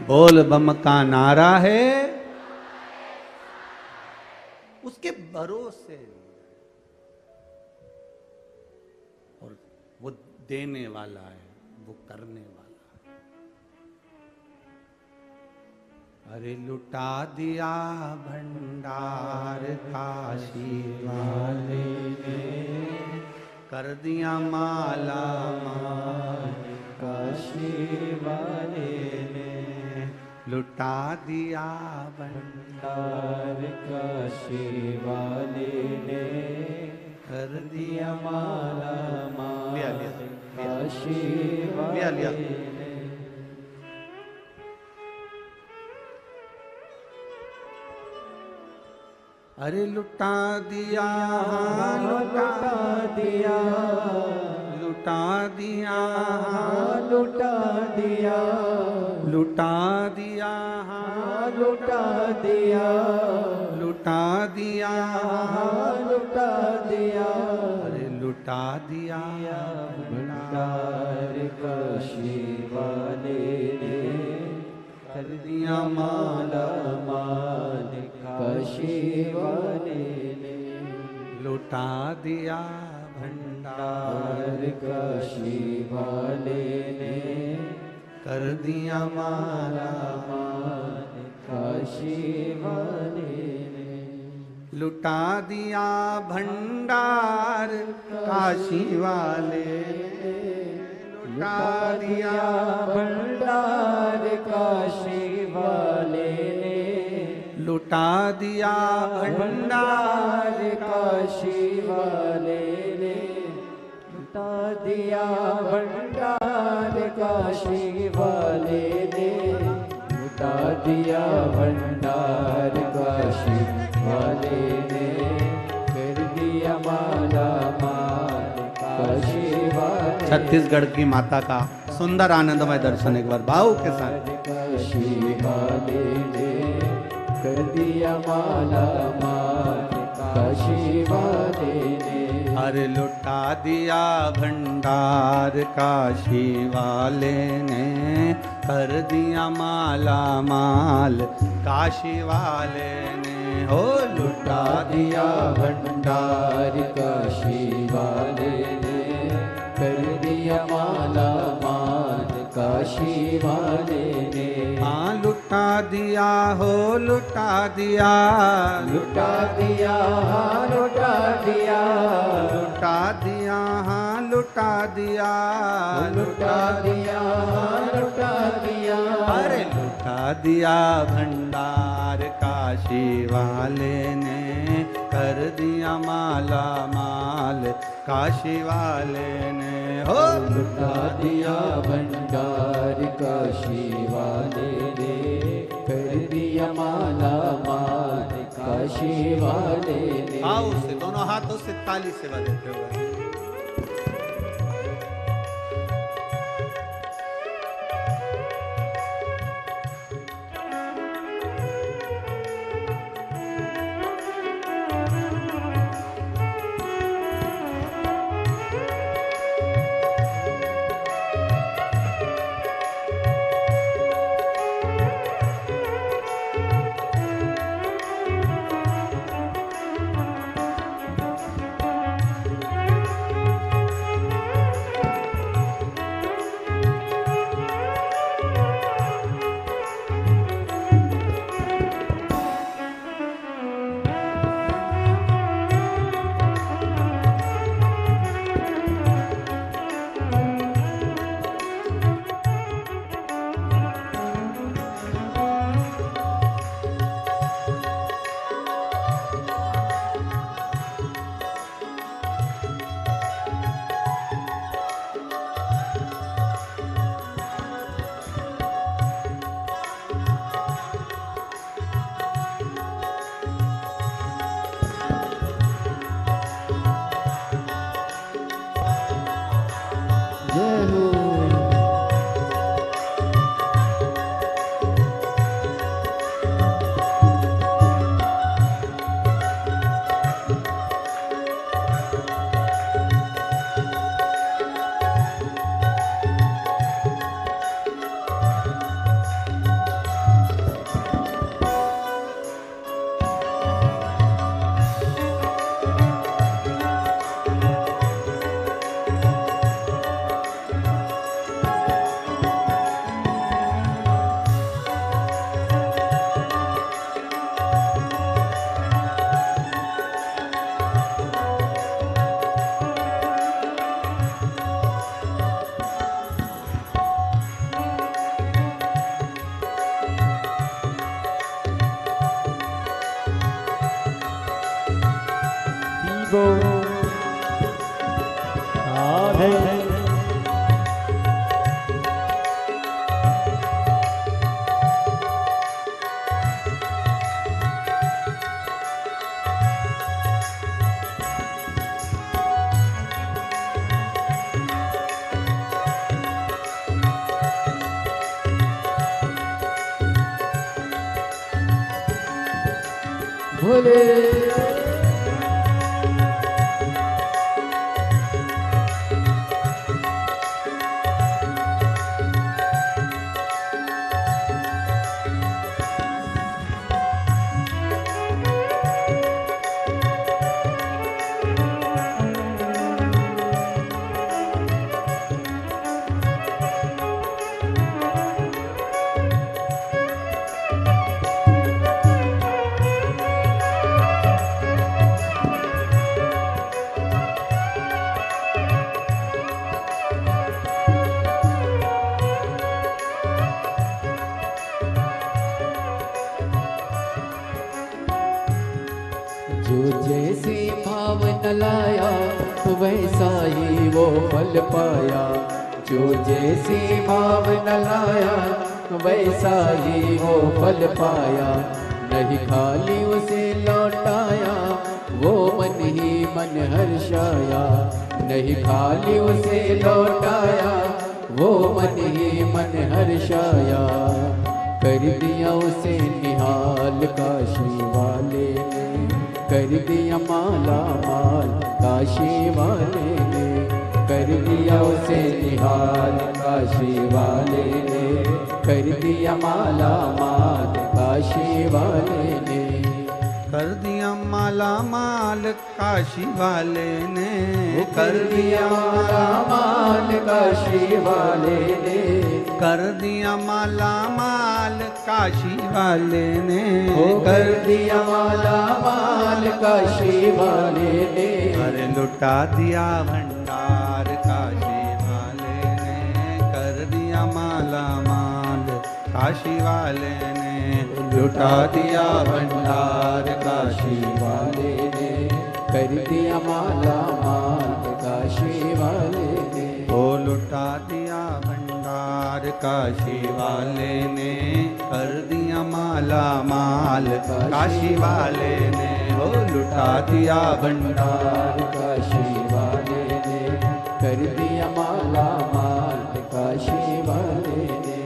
बोल बम का नारा है, उसके भरोसे, और वो देने वाला है, वो करने वाला है। अरे लुटा दिया भंडार काशी वाले ने, कर दिया माला माल काशी वाले ने, लुटा दिया भंडार काशी वाले ने, कर दिया माला माल काशी लिया वाले लिया। ने। अरे लुटा दिया, लुटा दिया, लुटा दिया, लुटा दिया, लुटा दिया, लुटा दिया, लुटा दिया, लुटा दिया। अरे लुटा दिया भंडार काशी वाले ने, कर दिया माला माल काशी वाले ने, लुटा लुटा दिया भंडार काशी वाले ने कर दिया माला मान काशी वाले ने लुटा दिया भंडार काशी वाले लुटा दिया भंडार काशी वाले ने लुटा दिया भंडार भंडार काशी वाले ने लुटा दिया भंडार काशी वाले ने लुटा दिया भंडार काशी वाले ने कर दिया माला माल काशी वाले छत्तीसगढ़ की माता का सुंदर आनंदमय दर्शन एक बार भाव के साथ काशी वाले ने कर दिया माला माल काशी वाले ने अरे लुटा दिया भंडार काशी वाले ने कर दिया माला माल काशी वाले ने हो लुटा दिया भंडार काशी वाले ने कर दिया माला माल काशी वाले ने हाँ लुटा दिया हो लुटा दिया लुटा दिया हाँ लुटा दिया लुटा दिया हाँ लुटा दिया लुटा दिया हाँ लुटा दिया अरे लुटा दिया भंडार काशी वाले ने कर दिया माला माल काशी वाले ने हो लुटा दिया भंडार काशी वाले ने कर दिया माला माल काशी वाले ने आओ से दोनों हाथों से ताली से बजाते हुए जय हो दीपो राधे भोले जो जैसे भाव न लाया वैसा ही वो फल पाया। जो जैसे भाव न लाया वैसा ही वो फल पाया। नहीं खाली उसे लौटाया वो मन ही मन हर्षाया। नहीं खाली उसे लौटाया वो मन ही मन हर्षाया। कर दिया उसे निहाल काशी वाले ने, कर दिया माला माल काशी वाले ने। कर दिया उसे निहाल काशी वाले ने, कर दिया माला माल काशी वाले ने। कर दिया माला माल काशी वाले ने, कर दिया माला माल काशी वाले ने। कर दिया माला माल काशी वाले ने, कर दिया माला माल काशी वाले ने। अरे लुटा दिया भंडार काशी वाले ने, कर दिया माला माल काशी वाले ने। लुटा दिया भंडार काशी वाले ने, कर दिया माला माल काशी वाले ने। ओ लुटा दिया भंडार काशी वाले ने, कर दिया माला माल काशी वाले ने। ओ लुटा दिया भंडार काशी वाले ने, कर दिया माला माल काशी वाले ने।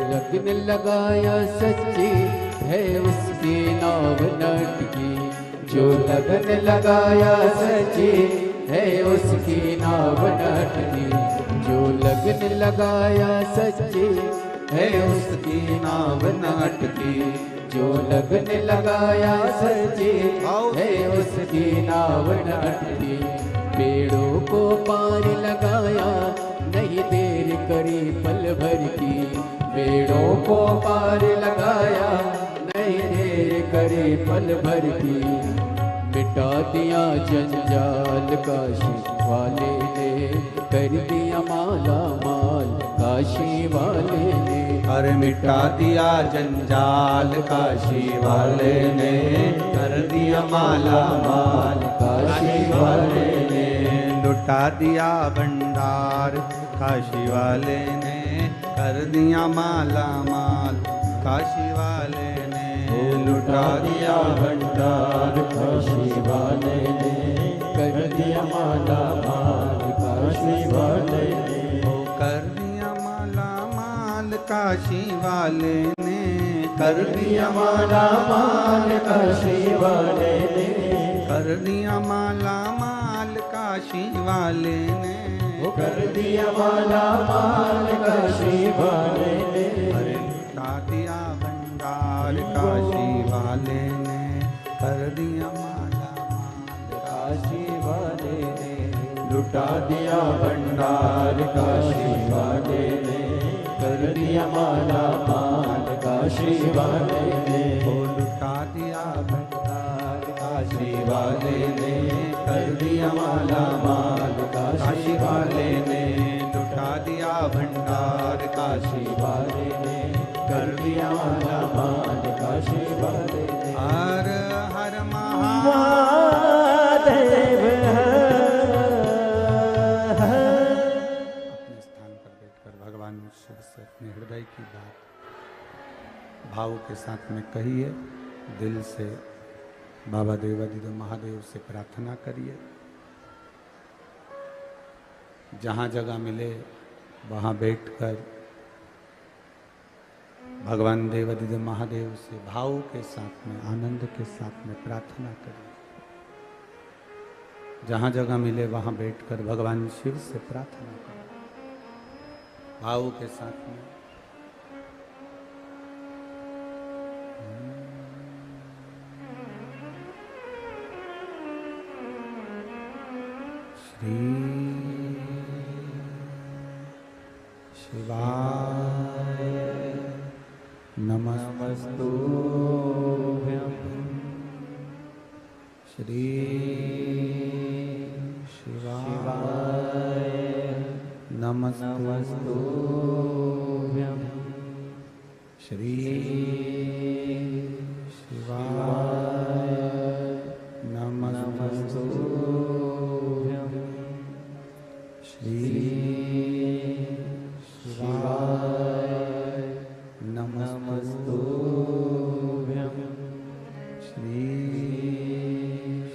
लगन लगाया सच्ची है उसकी नाव नटकी, जो लगन लगाया सच्ची है उसकी नाव नटकी, जो लगन लगाया सच्ची है उसकी नाव नटकी, जो लगन लगाया सच्ची है उसकी नाव नटकी। पेड़ों को पार लगाया को पार लगाया, नहीं देर करे पल भर की, मिटा दिया जंजाल काशी वाले ने, कर दिया माला माल काशी वाले ने। अरे मिटा दिया जंजाल काशी वाले ने, कर दिया माला माल काशी वाले ने। लुटा दिया भंडार काशी वाले ने, कर दिया माला माल काशी वाले ने। लुटा दिया भंडार काशी वाले ने, कर दिया माला माल काशी वाले ने। कर दिया माला माल काशी वाले ने, कर दिया माला माल काशी वाले ने। कर दिया माला माल काशी वाले ने, कर दिया माला माल काशी वाले ने। अरे लुटा दिया भंडार काशी वाले ने, कर दिया माला माल काशी वाले ने। लुटा दिया भंडार काशी वाले ने, कर दिया माला माल काशी वाले ने। ओ लुटा दिया भंडार काशी वाले ने, कर दिया माला माल काशी वाले ने। लुटा दिया भंडार काशी वाले ने, कर दिया माला माल काशी वाले ने। हर हर महादेव। अपने स्थान पर बैठकर भगवान शिव से अपने हृदय की बात भाव के साथ में कहिए, दिल से बाबा देवादिदेव महादेव से प्रार्थना करिए। जहाँ जगह मिले वहाँ बैठकर भगवान देवादिदेव महादेव से भाव के साथ में, आनंद के साथ में प्रार्थना करिए। जहाँ जगह मिले वहाँ बैठकर भगवान शिव से प्रार्थना करिए भाव के साथ में। श्री शिवाय नमस्तुभ्यं। श्री शिवाय नमस्तुभ्यं। श्री शिवाय नमस्तुभ्यं। श्री शिवाय नमस्तुभ्यं। श्री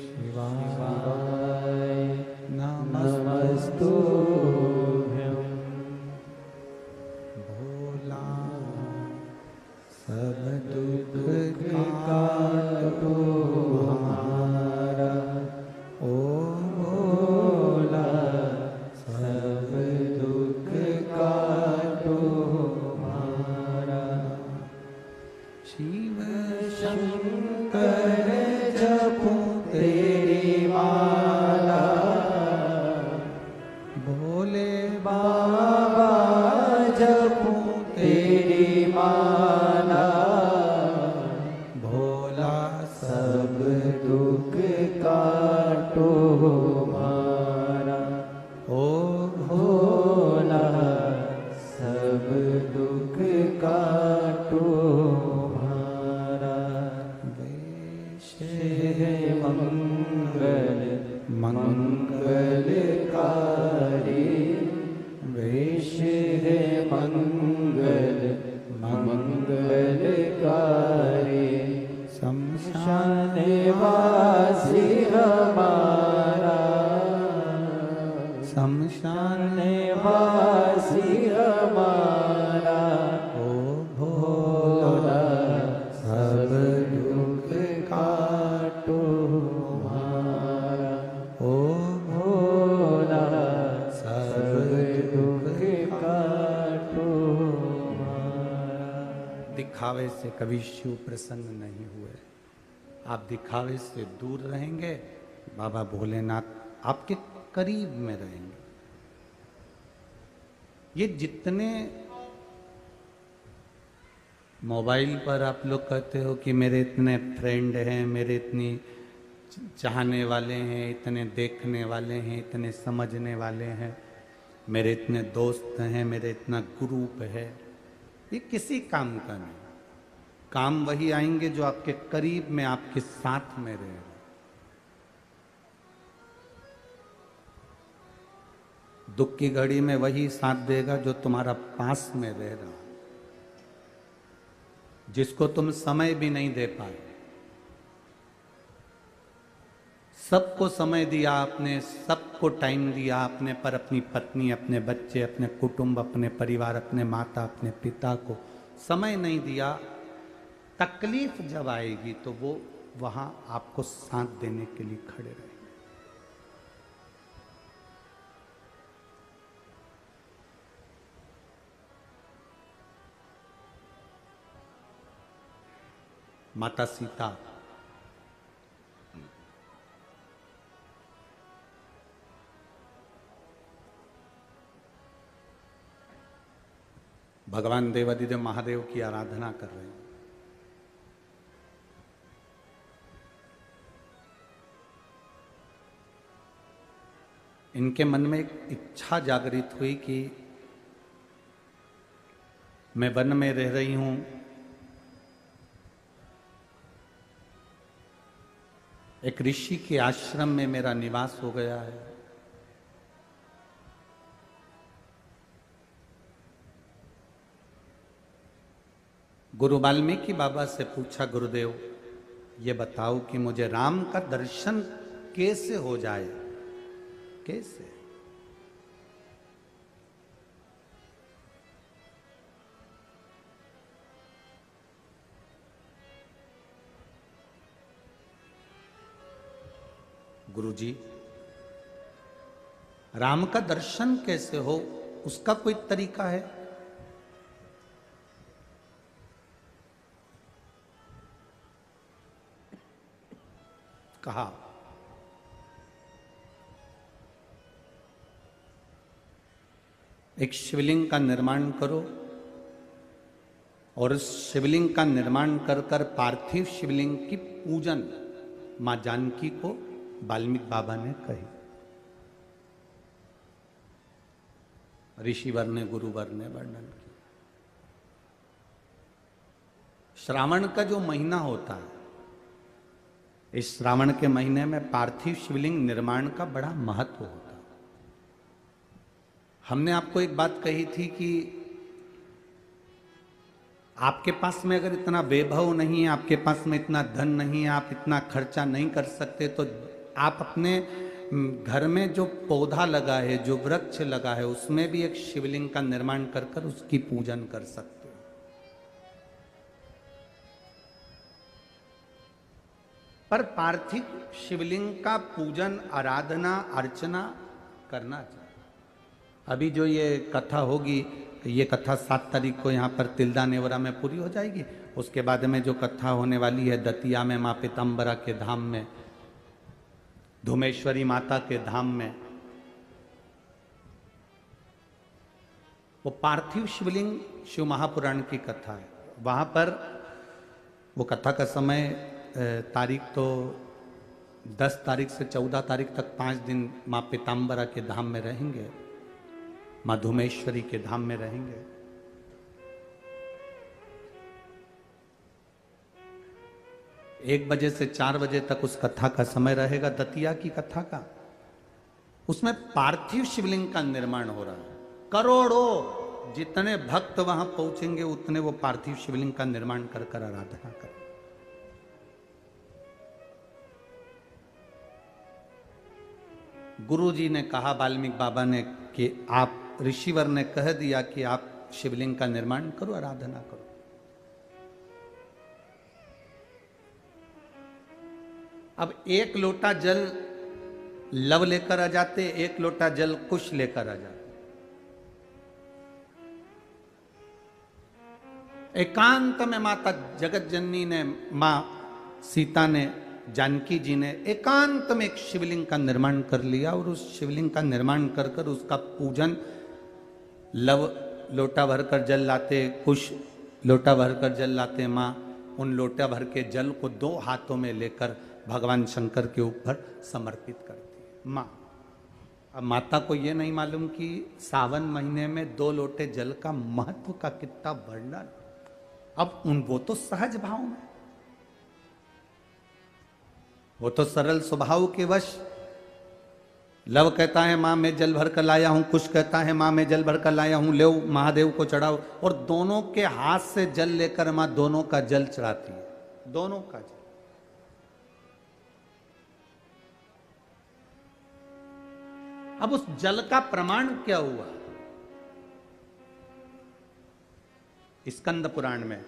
शिवाय नमस्तुभ्यं। भोला सब दुख काटो हमारा, ओ भोला सब दुख काटो हमारा। शिव शंकर जपो तेरी माला, भोले बाबा जपो तेरी माला। भोला सब दुख काटो हमारा, ओ भोला सब दुख काटो हमारा। वैश्य मंगल मंगलकारी, वैश्य मंगल मंगलकारी। शमशान वासी हमारा, शमशान वासी हमारा। ओ भोला सब दुख काटो हमारा, ओ भोला सब दुख काटो हमारा। दिखावे से कभी शिव प्रसन्न नहीं हुए। आप दिखावे से दूर रहेंगे, बाबा भोलेनाथ आपके करीब में रहेंगे। ये जितने मोबाइल पर आप लोग कहते हो कि मेरे इतने फ्रेंड हैं, मेरे इतनी चाहने वाले हैं, इतने देखने वाले हैं, इतने समझने वाले हैं, मेरे इतने दोस्त हैं, मेरे इतना ग्रुप है। ये किसी काम का नहीं। काम वही आएंगे जो आपके करीब में, आपके साथ में रहे। दुख की घड़ी में वही साथ देगा जो तुम्हारा पास में रह रहा, जिसको तुम समय भी नहीं दे पाए। सबको समय दिया आपने, सबको टाइम दिया आपने, पर अपनी पत्नी, अपने बच्चे, अपने कुटुंब, अपने परिवार, अपने माता, अपने पिता को समय नहीं दिया। तकलीफ जब आएगी तो वो वहां आपको साथ देने के लिए खड़े रहेंगे। माता सीता भगवान देवादिदेव महादेव की आराधना कर रहे हैं। इनके मन में एक इच्छा जागृत हुई कि मैं वन में रह रही हूं, एक ऋषि के आश्रम में मेरा निवास हो गया है। गुरु वाल्मीकि बाबा से पूछा, गुरुदेव ये बताओ कि मुझे राम का दर्शन कैसे हो जाए, कैसे? गुरुजी, राम का दर्शन कैसे हो, उसका कोई तरीका है? कहा, एक शिवलिंग का निर्माण करो और उस शिवलिंग का निर्माण कर कर पार्थिव शिवलिंग की पूजन मां जानकी को वाल्मीकि बाबा ने कही। ऋषिवर ने, गुरुवर ने वर्णन किया। श्रावण का जो महीना होता है, इस श्रावण के महीने में पार्थिव शिवलिंग निर्माण का बड़ा महत्व होता है। हमने आपको एक बात कही थी कि आपके पास में अगर इतना वैभव नहीं है, आपके पास में इतना धन नहीं है, आप इतना खर्चा नहीं कर सकते, तो आप अपने घर में जो पौधा लगा है, जो वृक्ष लगा है, उसमें भी एक शिवलिंग का निर्माण कर कर उसकी पूजन कर सकते हो। पर पार्थिव शिवलिंग का पूजन, आराधना, अर्चना करना चाहिए। अभी जो ये कथा होगी, ये कथा 7 तारीख को यहाँ पर तिल्दा नेवरा में पूरी हो जाएगी। उसके बाद में जो कथा होने वाली है दतिया में, माँ पीताम्बरा के धाम में, धुमेश्वरी माता के धाम में, वो पार्थिव शिवलिंग शिव महापुराण की कथा है। वहाँ पर वो कथा का समय तारीख तो 10 तारीख से 14 तारीख तक 5 दिन माँ पीताम्बरा के धाम में रहेंगे, माँ धुमेश्वरी के धाम में रहेंगे। 1 बजे से 4 बजे तक उस कथा का समय रहेगा, दतिया की कथा का। उसमें पार्थिव शिवलिंग का निर्माण हो रहा है। करोड़ों जितने भक्त वहां पहुंचेंगे उतने वो पार्थिव शिवलिंग का निर्माण कर कर आराधना करें। गुरु जी ने कहा, वाल्मीकि बाबा ने, कि आप, ऋषिवर ने कह दिया कि आप शिवलिंग का निर्माण करो, आराधना करो। अब 1 लोटा जल लव लेकर आ जाते, 1 लोटा जल कुश लेकर आ जाते। एकांत में माता जगत जननी ने, मां सीता ने, जानकी जी ने एकांत में एक शिवलिंग का निर्माण कर लिया और उस शिवलिंग का निर्माण कर कर उसका पूजन, लव लोटा भरकर जल लाते, कुश लोटा भरकर जल लाते हैं माँ, उन लोटा भर के जल को 2 हाथों में लेकर भगवान शंकर के ऊपर समर्पित करती है माँ। अब माता को ये नहीं मालूम कि सावन महीने में 2 लोटे जल का महत्व का कितना वर्णन। अब वो तो सहज भाव में, वो तो सरल स्वभाव के वश। लव कहता है माँ मैं जल भर कर लाया हूं, कुश कहता है माँ मैं जल भर कर लाया हूं, ले महादेव को चढ़ाओ। और दोनों के हाथ से जल लेकर माँ दोनों का जल चढ़ाती है, दोनों का जल। अब उस जल का प्रमाण क्या हुआ? स्कंद पुराण में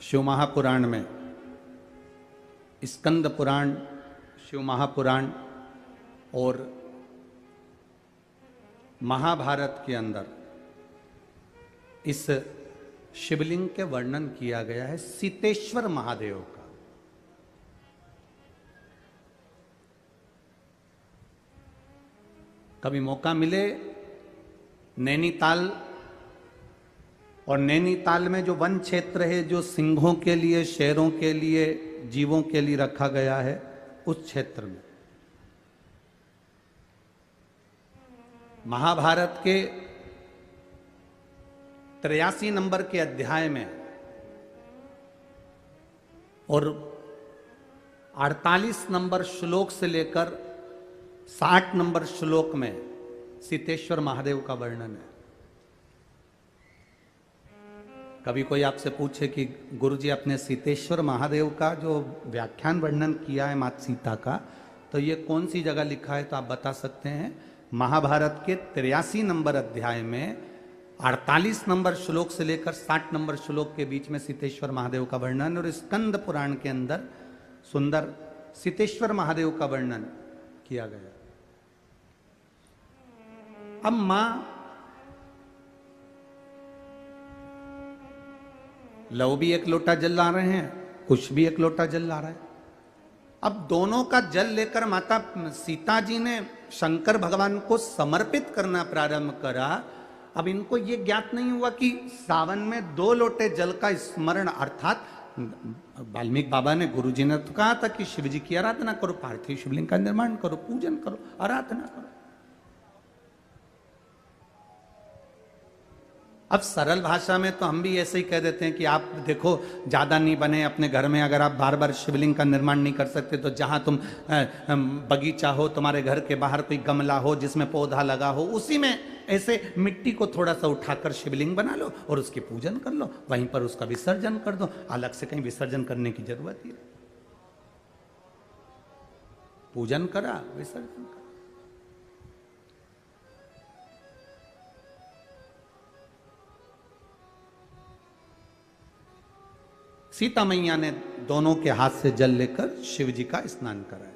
शिव महापुराण में, स्कंद पुराण, शिव महापुराण और महाभारत के अंदर इस शिवलिंग के वर्णन किया गया है सीतेश्वर महादेव का। कभी मौका मिले नैनीताल, और नैनीताल में जो वन क्षेत्र है जो सिंहों के लिए, शेरों के लिए, जीवों के लिए रखा गया है, उस क्षेत्र में महाभारत के 83 नंबर के अध्याय में और 48 नंबर श्लोक से लेकर 60 नंबर श्लोक में सीतेश्वर महादेव का वर्णन है। कभी कोई आपसे पूछे कि गुरुजी अपने सीतेश्वर महादेव का जो व्याख्यान वर्णन किया है माता सीता का, तो ये कौन सी जगह लिखा है, तो आप बता सकते हैं महाभारत के 83 नंबर अध्याय में 48 नंबर श्लोक से लेकर 60 नंबर श्लोक के बीच में सीतेश्वर महादेव का वर्णन, और स्कंद पुराण के अंदर सुंदर सीतेश्वर महादेव का वर्णन किया गया। अब मां लव भी 1 लोटा जल ला रहे हैं, कुश भी 1 लोटा जल ला रहा है। अब दोनों का जल लेकर माता सीता जी ने शंकर भगवान को समर्पित करना प्रारंभ करा। अब इनको ये ज्ञात नहीं हुआ कि सावन में 2 लोटे जल का स्मरण, अर्थात वाल्मीकि बाबा ने, गुरु जी ने तो कहा था कि शिव जी की आराधना करो, पार्थिव शिवलिंग का निर्माण करो, पूजन करो, आराधना करो। अब सरल भाषा में तो हम भी ऐसे ही कह देते हैं कि आप देखो ज़्यादा नहीं बने अपने घर में, अगर आप बार बार शिवलिंग का निर्माण नहीं कर सकते तो जहाँ तुम बगीचा हो, तुम्हारे घर के बाहर कोई गमला हो जिसमें पौधा लगा हो, उसी में ऐसे मिट्टी को थोड़ा सा उठाकर शिवलिंग बना लो और उसकी पूजन कर लो, वहीं पर उसका विसर्जन कर दो। अलग से कहीं विसर्जन करने की जरूरत ही नहीं। पूजन करा, विसर्जन करा। सीता मैया ने दोनों के हाथ से जल लेकर शिव जी का स्नान कराया।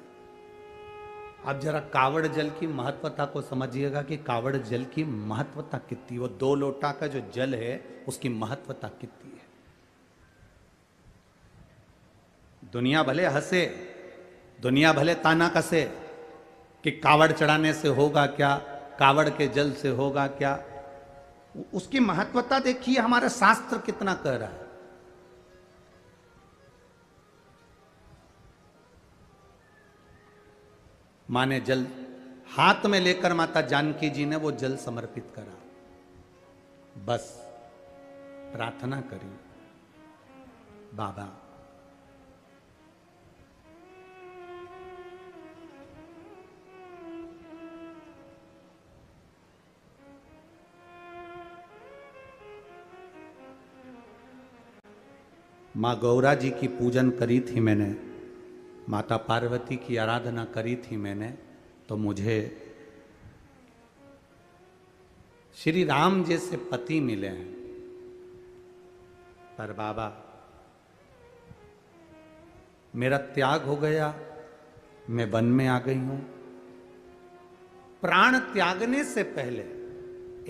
अब जरा कावड़ जल की महत्वता को समझिएगा कि कावड़ जल की महत्वता कितनी, वो 2 लोटा का जो जल है उसकी महत्वता कितनी है। दुनिया भले हंसे, दुनिया भले ताना कसे कि कावड़ चढ़ाने से होगा क्या, कावड़ के जल से होगा क्या, उसकी महत्वता देखिए हमारा शास्त्र कितना कह रहा है। मां ने जल हाथ में लेकर माता जानकी जी ने वो जल समर्पित करा, बस प्रार्थना करी, बाबा मां गौरा जी की पूजन करी थी मैंने, माता पार्वती की आराधना करी थी मैंने, तो मुझे श्री राम जैसे पति मिले हैं। पर बाबा मेरा त्याग हो गया, मैं वन में आ गई हूं। प्राण त्यागने से पहले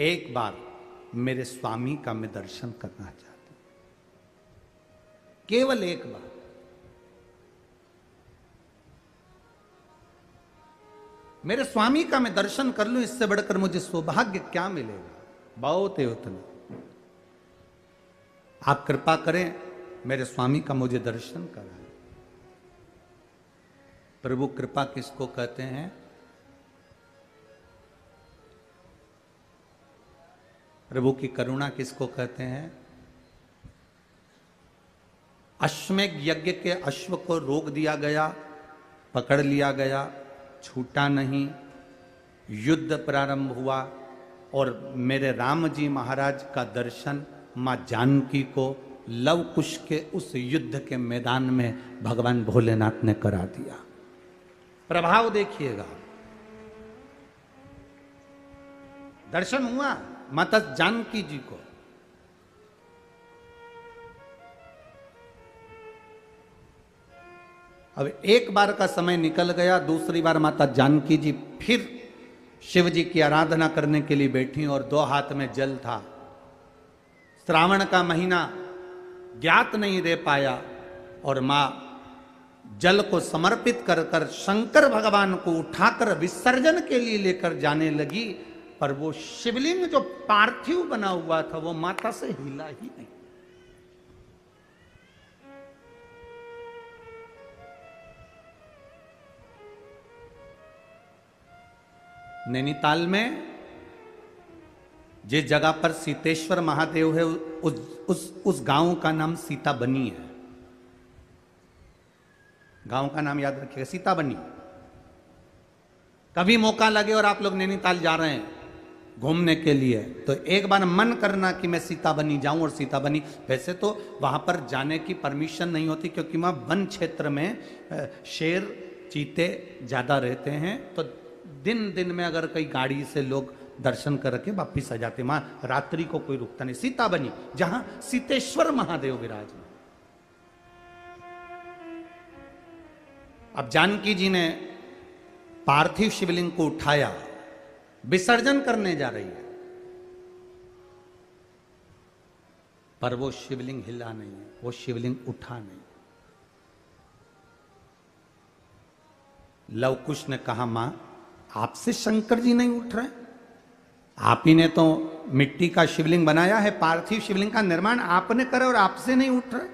एक बार मेरे स्वामी का मैं दर्शन करना चाहती हूं, केवल एक बार। मेरे स्वामी का मैं दर्शन कर लूं, इससे बढ़कर मुझे सौभाग्य क्या मिलेगा। बहुत है उतना। आप कृपा करें, मेरे स्वामी का मुझे दर्शन कराएं। प्रभु कृपा किसको कहते हैं? प्रभु की करुणा किसको कहते हैं? अश्वमेध यज्ञ के अश्व को रोक दिया गया, पकड़ लिया गया, छूटा नहीं, युद्ध प्रारंभ हुआ और मेरे राम जी महाराज का दर्शन मां जानकी को लव कुश के उस युद्ध के मैदान में भगवान भोलेनाथ ने करा दिया। प्रभाव देखिएगा, दर्शन हुआ माता जानकी जी को। अब एक बार का समय निकल गया, दूसरी बार माता जानकी जी फिर शिव जी की आराधना करने के लिए बैठी और दो हाथ में जल था। श्रावण का महीना ज्ञात नहीं रह पाया और मां जल को समर्पित कर कर शंकर भगवान को उठाकर विसर्जन के लिए लेकर जाने लगी, पर वो शिवलिंग जो पार्थिव बना हुआ था वो माता से हिला ही नहीं। नैनीताल में जिस जगह पर सीतेश्वर महादेव है उस गांव का नाम सीताबनी है। गांव का नाम याद रखिएगा, सीताबनी। कभी मौका लगे और आप लोग नैनीताल जा रहे हैं घूमने के लिए तो एक बार मन करना कि मैं सीताबनी जाऊं। और सीताबनी वैसे तो वहां पर जाने की परमिशन नहीं होती क्योंकि वहां वन क्षेत्र में शेर चीते ज्यादा रहते हैं, तो दिन दिन में अगर कई गाड़ी से लोग दर्शन करके वापिस आ जाते, वहां रात्रि को कोई रुकता नहीं। सीताबनी जहां सीतेश्वर महादेव विराज। अब जानकी जी ने पार्थिव शिवलिंग को उठाया, विसर्जन करने जा रही है, पर वो शिवलिंग हिला नहीं है, वो शिवलिंग उठा नहीं। लव कुश ने कहा, मां आपसे शंकर जी नहीं उठ रहे? आप ही ने तो मिट्टी का शिवलिंग बनाया है, पार्थिव शिवलिंग का निर्माण आपने करा और आपसे नहीं उठ रहे।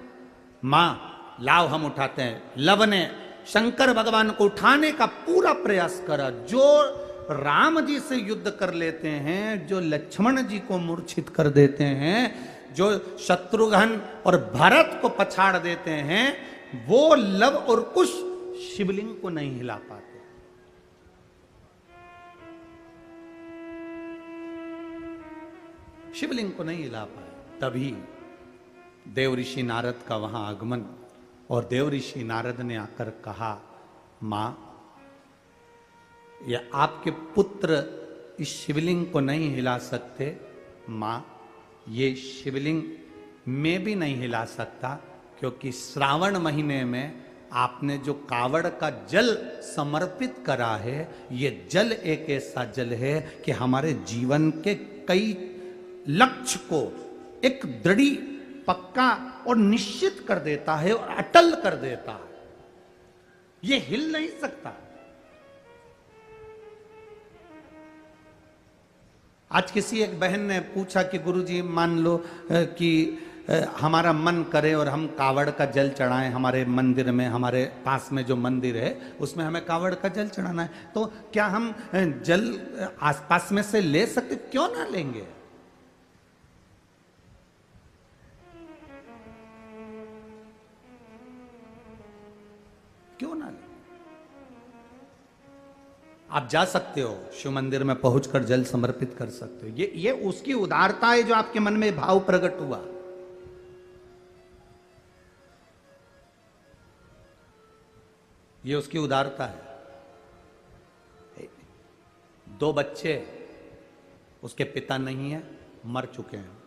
मां लाव हम उठाते हैं। लव ने शंकर भगवान को उठाने का पूरा प्रयास करा। जो राम जी से युद्ध कर लेते हैं, जो लक्ष्मण जी को मूर्छित कर देते हैं, जो शत्रुघ्न और भरत को पछाड़ देते हैं, वो लव और कुश शिवलिंग को नहीं हिला पाते। शिवलिंग को नहीं हिला पाए। तभी देव ऋषि नारद का वहां आगमन, और देव ऋषि नारद ने आकर कहा, मां ये आपके पुत्र इस शिवलिंग को नहीं हिला सकते। मां ये शिवलिंग मैं भी नहीं हिला सकता, क्योंकि श्रावण महीने में आपने जो कावड़ का जल समर्पित करा है, ये जल एक ऐसा जल है कि हमारे जीवन के कई लक्ष्य को एक दृढ़, पक्का और निश्चित कर देता है और अटल कर देता है। ये हिल नहीं सकता। आज किसी एक बहन ने पूछा कि गुरुजी मान लो कि हमारा मन करे और हम कावड़ का जल चढ़ाएं हमारे मंदिर में, हमारे पास में जो मंदिर है उसमें हमें कावड़ का जल चढ़ाना है, तो क्या हम जल आसपास में से ले सकते? क्यों ना लेंगे। क्यों ना ले। आप जा सकते हो शिव मंदिर में पहुंचकर जल समर्पित कर सकते हो। ये उसकी उदारता है जो आपके मन में भाव प्रकट हुआ। ये उसकी उदारता है। 2 बच्चे, उसके पिता नहीं है, मर चुके हैं।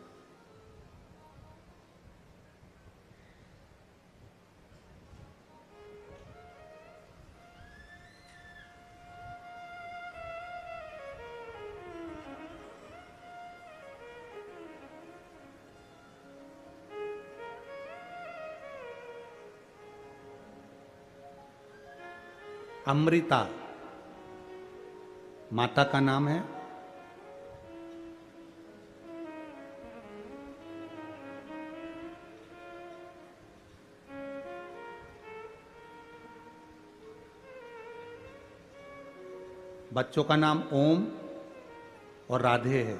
अमृता माता का नाम है बच्चों का नाम ओम और राधे है।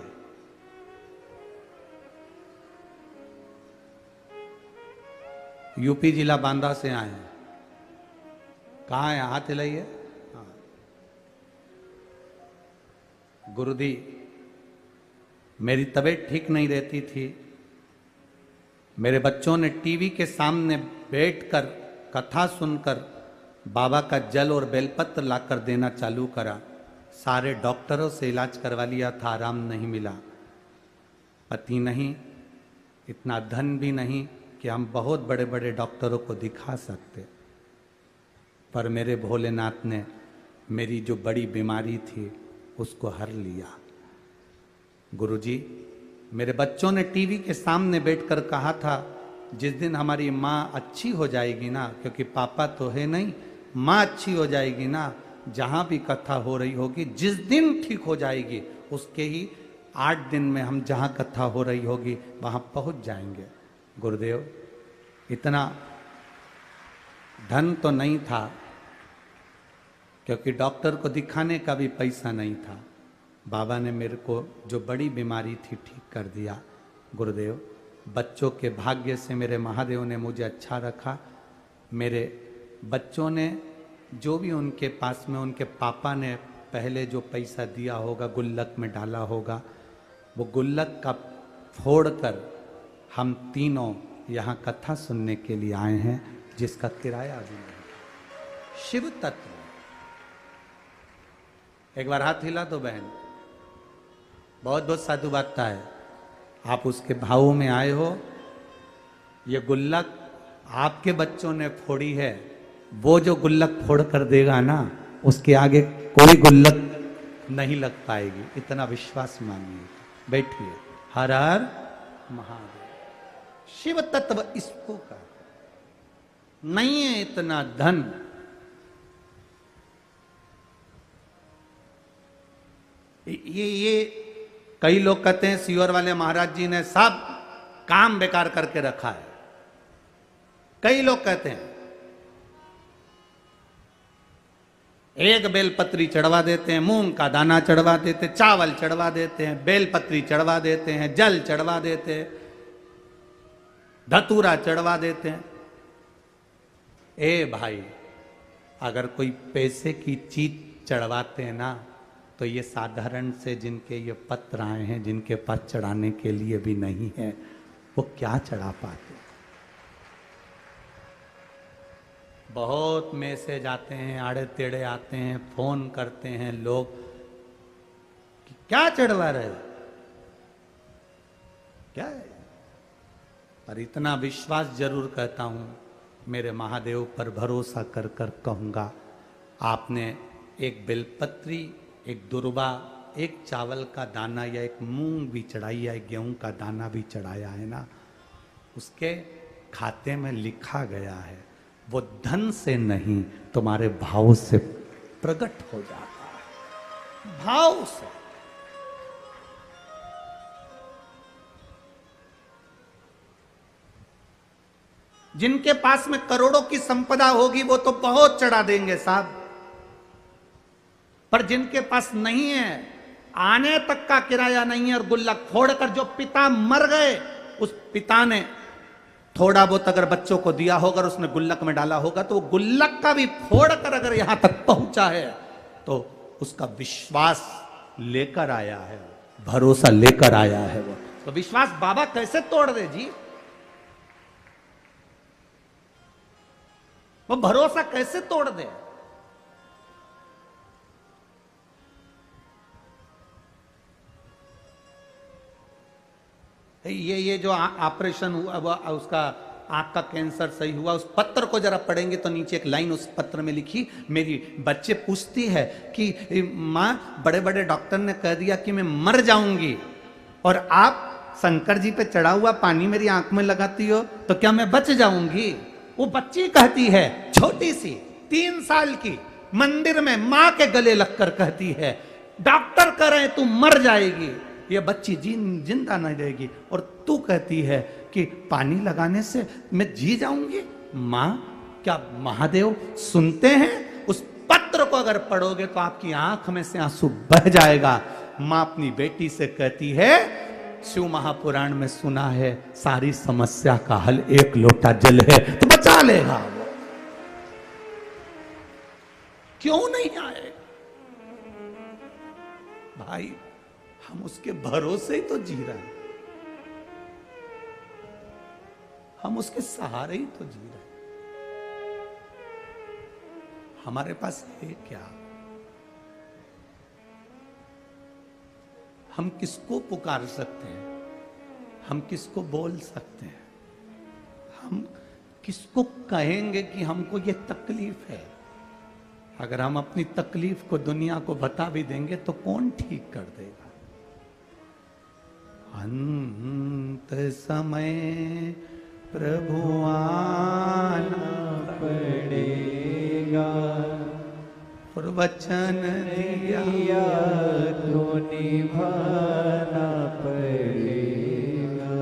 यूपी जिला बांदा से आए हैं। कहाँ है? हाथ हिलाइए। हाँ। गुरुजी, मेरी तबीयत ठीक नहीं रहती थी। मेरे बच्चों ने टीवी के सामने बैठकर कथा सुनकर बाबा का जल और बेलपत्र लाकर देना चालू करा। सारे डॉक्टरों से इलाज करवा लिया था, आराम नहीं मिला। पति नहीं, इतना धन भी नहीं कि हम बहुत बड़े बड़े डॉक्टरों को दिखा सकते। पर मेरे भोलेनाथ ने मेरी जो बड़ी बीमारी थी उसको हर लिया। गुरुजी, मेरे बच्चों ने टीवी के सामने बैठकर कहा था, जिस दिन हमारी माँ अच्छी हो जाएगी ना, क्योंकि पापा तो है नहीं, माँ अच्छी हो जाएगी ना, जहाँ भी कथा हो रही होगी, जिस दिन ठीक हो जाएगी उसके ही 8 दिन में हम जहाँ कथा हो रही होगी वहाँ पहुँच जाएंगे। गुरुदेव, इतना धन तो नहीं था, क्योंकि डॉक्टर को दिखाने का भी पैसा नहीं था। बाबा ने मेरे को जो बड़ी बीमारी थी ठीक कर दिया। गुरुदेव, बच्चों के भाग्य से मेरे महादेव ने मुझे अच्छा रखा। मेरे बच्चों ने जो भी उनके पास में उनके पापा ने पहले जो पैसा दिया होगा, गुल्लक में डाला होगा, वो गुल्लक का फोड़कर हम तीनों यहाँ कथा सुनने के लिए आए हैं, जिसका किराया भी नहीं। शिव तत्व। एक बार हाथ हिला तो बहन, बहुत बहुत साधु बातता है। आप उसके भावों में आए हो। ये गुल्लक आपके बच्चों ने फोड़ी है, वो जो गुल्लक फोड़ कर देगा ना, उसके आगे कोई गुल्लक नहीं लग पाएगी। इतना विश्वास मानिए। बैठिए। हर हर महादेव। शिव तत्व इसको का नहीं है इतना धन। ये कई लोग कहते हैं सीवर वाले महाराज जी ने सब काम बेकार करके रखा है। कई लोग कहते हैं एक बेलपत्री चढ़वा देते हैं, मूंग का दाना चढ़वा देते, चावल चढ़वा देते हैं, बेलपत्री चढ़वा देते हैं, जल चढ़वा देते हैं, धतूरा चढ़वा देते हैं। ए भाई, अगर कोई पैसे की चीज चढ़वाते हैं ना, तो ये साधारण से जिनके ये पत्र आए हैं, जिनके पास चढ़ाने के लिए भी नहीं है, वो क्या चढ़ा पाते। बहुत मैसेज आते हैं, आड़े टेढ़े आते हैं, फोन करते हैं लोग कि क्या चढ़वा रहे हो, क्या है। पर इतना विश्वास जरूर कहता हूं, मेरे महादेव पर भरोसा कर कर कहूंगा, आपने एक बेलपत्री, एक दुर्वा, एक चावल का दाना या एक मूंग भी चढ़ाई या एक गेहूं का दाना भी चढ़ाया है ना, उसके खाते में लिखा गया है, वो धन से नहीं तुम्हारे भाव से प्रकट हो जाता है। भाव से। जिनके पास में करोड़ों की संपदा होगी वो तो बहुत चढ़ा देंगे साहब, पर जिनके पास नहीं है, आने तक का किराया नहीं है, और गुल्लक फोड़कर जो पिता मर गए, उस पिता ने थोड़ा बहुत अगर बच्चों को दिया होगा और उसने गुल्लक में डाला होगा, तो वो गुल्लक का भी फोड़कर अगर यहां तक पहुंचा है, तो उसका विश्वास लेकर आया है, भरोसा लेकर आया है। वो तो विश्वास बाबा कैसे तोड़ दे जी, वो भरोसा कैसे तोड़ दे। ये जो ऑपरेशन हुआ, उसका आंख का कैंसर सही हुआ, उस पत्र को जरा पढ़ेंगे तो नीचे एक लाइन उस पत्र में लिखी, मेरी बच्चे पूछती है कि माँ, बड़े बड़े डॉक्टर ने कह दिया कि मैं मर जाऊंगी, और आप शंकर जी पे चढ़ा हुआ पानी मेरी आंख में लगाती हो, तो क्या मैं बच जाऊंगी। वो बच्ची कहती है, छोटी सी 3 साल की, मंदिर में माँ के गले लगकर कहती है डॉक्टर कह रहे हैं तू मर जाएगी, ये बच्ची जिंदा नहीं रहेगी, और तू कहती है कि पानी लगाने से मैं जी जाऊंगी। मां, क्या महादेव सुनते हैं? उस पत्र को अगर पढ़ोगे तो आपकी आंख में से आंसू बह जाएगा। मां अपनी बेटी से कहती है, शिव महापुराण में सुना है सारी समस्या का हल एक लोटा जल है, तो बचा लेगा वो। क्यों नहीं आएगा? भाई, हम उसके भरोसे ही तो जी रहे हैं, हम उसके सहारे ही तो जी रहे हैं। हमारे पास है क्या? हम किसको पुकार सकते हैं? हम किसको बोल सकते हैं? हम किसको कहेंगे कि हमको ये तकलीफ है? अगर हम अपनी तकलीफ को दुनिया को बता भी देंगे तो कौन ठीक कर देगा? अंत समय प्रभु आना पड़ेगा, और वचन दिया तो निभाना पड़ेगा।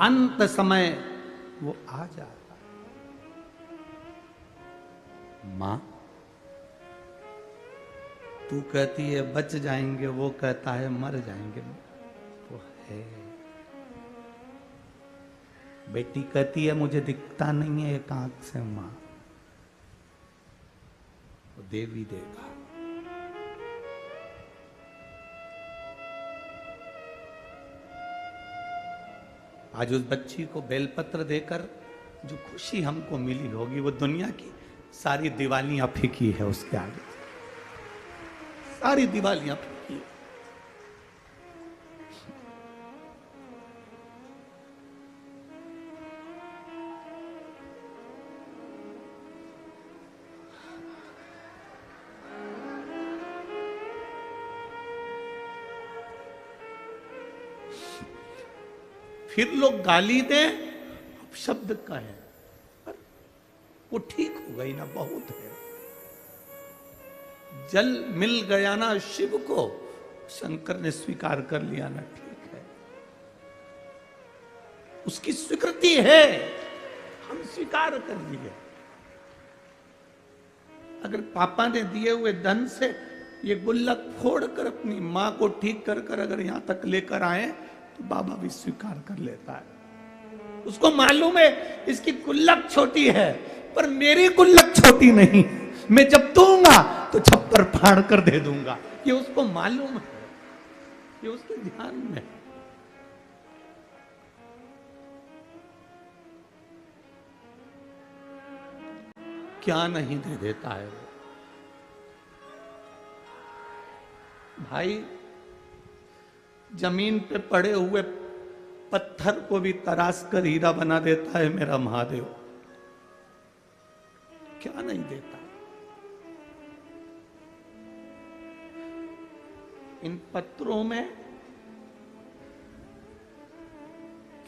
अंत समय वो आ जाता। मां, तू कहती है बच जाएंगे, वो कहता है मर जाएंगे, तो है। बेटी कहती है मुझे दिखता नहीं है एक आंख से, मां, वो देवी देगा। आज उस बच्ची को बेलपत्र देकर जो खुशी हमको मिली होगी, वो दुनिया की सारी दिवालियां फीकी है उसके आगे, सारी दिवालियां फीकी है। फिर लोग गाली दें, शब्द का है, पर वो ठीक हो गई ना, बहुत है। जल मिल गया ना शिव को, शंकर ने स्वीकार कर लिया ना, ठीक है, उसकी स्वीकृति है, हम स्वीकार कर लिए। अगर पापा ने दिए हुए धन से ये गुल्लक फोड़कर अपनी मां को ठीक कर कर अगर यहां तक लेकर आए तो बाबा भी स्वीकार कर लेता है। उसको मालूम है इसकी गुल्लक छोटी है, पर मेरी गुल्लक छोटी नहीं, मैं जब दूंगा तो छप्पर फाड़ कर दे दूंगा। ये उसको मालूम है, ये उसके ध्यान में। क्या नहीं दे देता है वो भाई। जमीन पे पड़े हुए पत्थर को भी तराश कर हीरा बना देता है मेरा महादेव। क्या नहीं देता? इन पत्रों में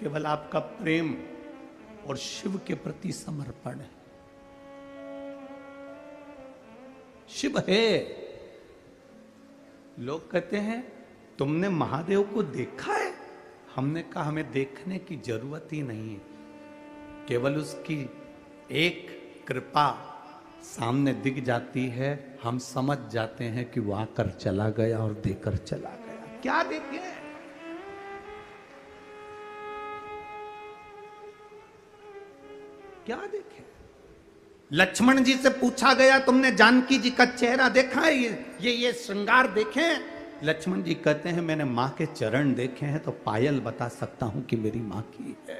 केवल आपका प्रेम और शिव के प्रति समर्पण है। शिव है। लोग कहते हैं तुमने महादेव को देखा है? हमने कहा हमें देखने की जरूरत ही नहीं है, केवल उसकी एक कृपा सामने दिख जाती है, हम समझ जाते हैं कि वो आकर चला गया और देकर चला गया। क्या देखे? क्या देखे? लक्ष्मण जी से पूछा गया तुमने जानकी जी का चेहरा देखा है? ये श्रृंगार देखे? लक्ष्मण जी कहते हैं मैंने मां के चरण देखे हैं तो पायल बता सकता हूं कि मेरी मां की है।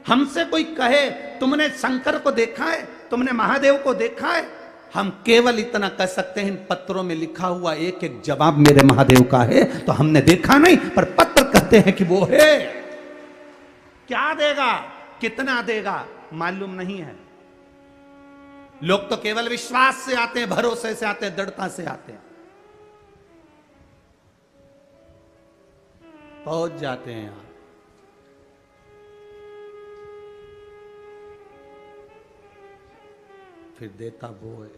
हमसे कोई कहे तुमने शंकर को देखा है, तुमने महादेव को देखा है, हम केवल इतना कह सकते हैं इन पत्रों में लिखा हुआ एक एक जवाब मेरे महादेव का है। तो हमने देखा नहीं, पर पत्र कहते हैं कि वो है। क्या देगा, कितना देगा, मालूम नहीं है। लोग तो केवल विश्वास से आते हैं, भरोसे से आते हैं, दृढ़ता से आते हैं, पहुंच जाते हैं यहां। फिर देता वो है।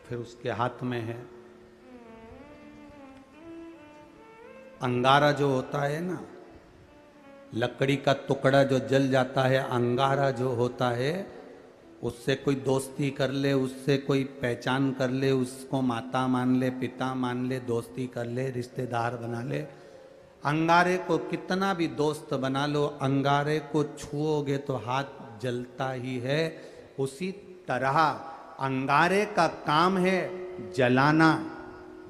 फिर उसके हाथ में है अंगारा जो होता है ना, लकड़ी का टुकड़ा जो जल जाता है, अंगारा जो होता है, उससे कोई दोस्ती कर ले, उससे कोई पहचान कर ले, उसको माता मान ले, पिता मान ले, दोस्ती कर ले, रिश्तेदार बना ले। अंगारे को कितना भी दोस्त बना लो, अंगारे को छुओगे तो हाथ जलता ही है। उसी तरह अंगारे का काम है जलाना,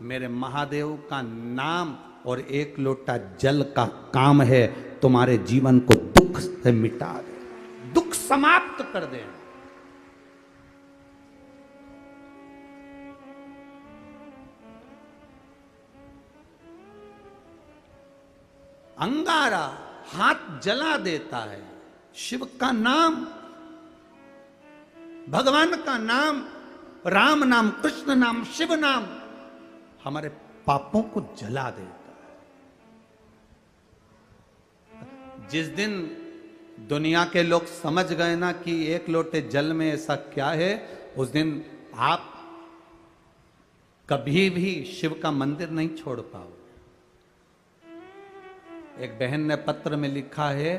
मेरे महादेव का नाम और एक लोटा जल का काम है तुम्हारे जीवन को दुख से मिटा दे, दुख समाप्त कर दे। अंगारा हाथ जला देता है। शिव का नाम, भगवान का नाम, राम नाम, कृष्ण नाम, शिव नाम हमारे पापों को जला देता है। जिस दिन दुनिया के लोग समझ गए ना कि एक लोटे जल में ऐसा क्या है, उस दिन आप कभी भी शिव का मंदिर नहीं छोड़ पाओ। एक बहन ने पत्र में लिखा है,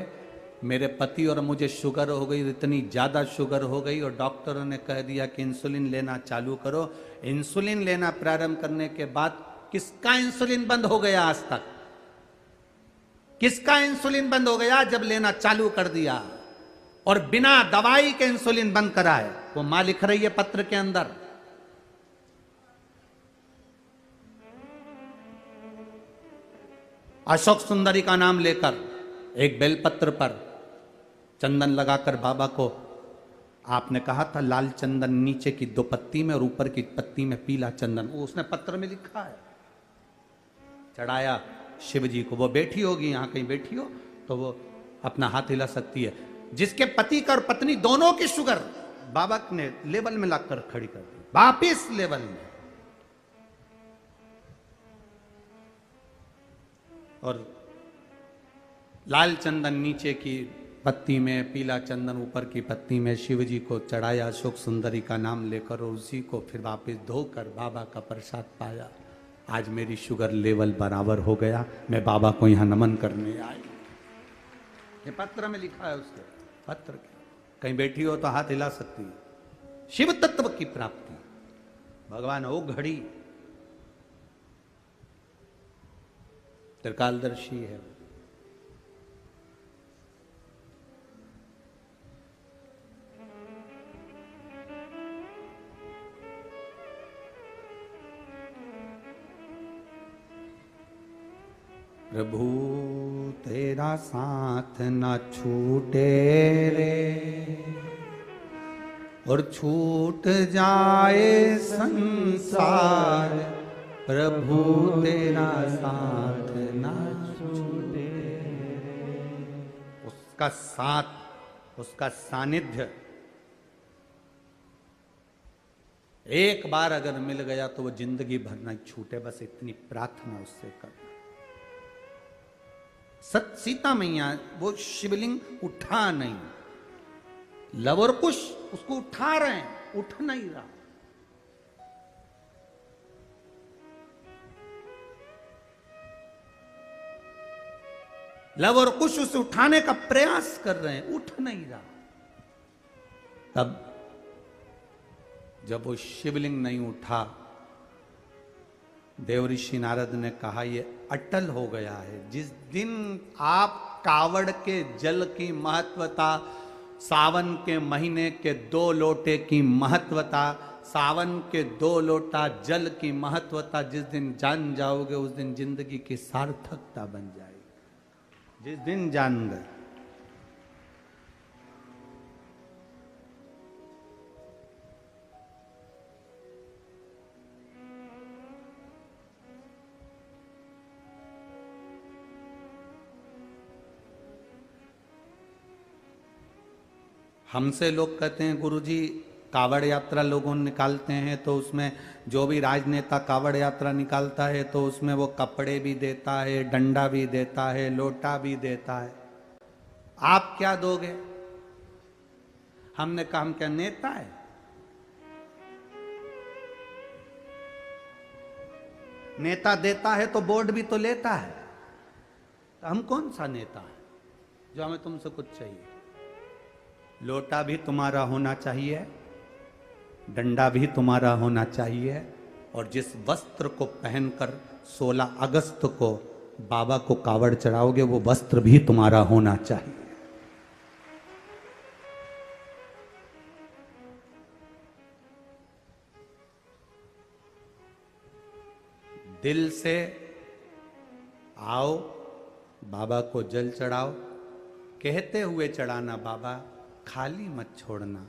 मेरे पति और मुझे शुगर हो गई, इतनी ज्यादा शुगर हो गई और डॉक्टरों ने कह दिया कि इंसुलिन लेना चालू करो। इंसुलिन लेना प्रारंभ करने के बाद किसका इंसुलिन बंद हो गया आज तक? किसका इंसुलिन बंद हो गया जब लेना चालू कर दिया? और बिना दवाई के इंसुलिन बंद करा है। वो मां लिख रही है पत्र के अंदर। अशोक सुंदरी का नाम लेकर एक बेलपत्र पर चंदन लगाकर बाबा को आपने कहा था लाल चंदन नीचे की 2 पत्ती में और ऊपर की पत्ती में पीला चंदन, वो उसने पत्र में लिखा है, चढ़ाया शिव जी को। वो बैठी होगी यहां कहीं बैठी हो तो वो अपना हाथ हिला सकती है। जिसके पति का और पत्नी दोनों की शुगर बाबा ने लेवल में लाकर खड़ी कर दी, वापिस लेवल में। और लाल चंदन नीचे की पत्ती में, पीला चंदन ऊपर की पत्ती में शिव जी को चढ़ाया अशोक सुंदरी का नाम लेकर, और उसी को फिर वापस धोकर बाबा का प्रसाद पाया। आज मेरी शुगर लेवल बराबर हो गया, मैं बाबा को यहां नमन करने आई। ये पत्र में लिखा है उसके पत्र के। कहीं बैठी हो तो हाथ हिला सकती है। शिव तत्व की प्राप्ति, भगवान हो घड़ी त्रिकालदर्शी है। प्रभु तेरा साथ ना छूटे रे, और छूट जाए संसार, प्रभु तेरा साथ ना छूटे रे। उसका साथ, उसका सानिध्य एक बार अगर मिल गया तो वो जिंदगी भर ना छूटे। बस इतनी प्रार्थना उससे करना। सीता मैया वो शिवलिंग उठा नहीं, लव और कुश उसको उठा रहे हैं, उठ नहीं रहा। लव और कुश उसे उठाने का प्रयास कर रहे हैं, उठ नहीं रहा। तब जब वो शिवलिंग नहीं उठा, देवऋषि नारद ने कहा ये अटल हो गया है। जिस दिन आप कावड़ के जल की महत्वता, सावन के महीने के 2 लोटे की महत्वता, सावन के 2 लोटा जल की महत्वता जिस दिन जान जाओगे, उस दिन जिंदगी की सार्थकता बन जाएगी। जिस दिन जान गए। हमसे लोग कहते हैं गुरुजी कावड़ यात्रा लोगों निकालते हैं तो उसमें जो भी राजनेता कावड़ यात्रा निकालता है तो उसमें वो कपड़े भी देता है, डंडा भी देता है, लोटा भी देता है। आप क्या दोगे? हमने कहा हम क्या नेता है? नेता देता है तो बोर्ड भी तो लेता है। तो हम कौन सा नेता है जो हमें तुमसे कुछ चाहिए? लोटा भी तुम्हारा होना चाहिए, डंडा भी तुम्हारा होना चाहिए, और जिस वस्त्र को पहनकर 16 अगस्त को बाबा को कावड़ चढ़ाओगे वो वस्त्र भी तुम्हारा होना चाहिए। दिल से आओ, बाबा को जल चढ़ाओ, कहते हुए चढ़ाना बाबा खाली मत छोड़ना।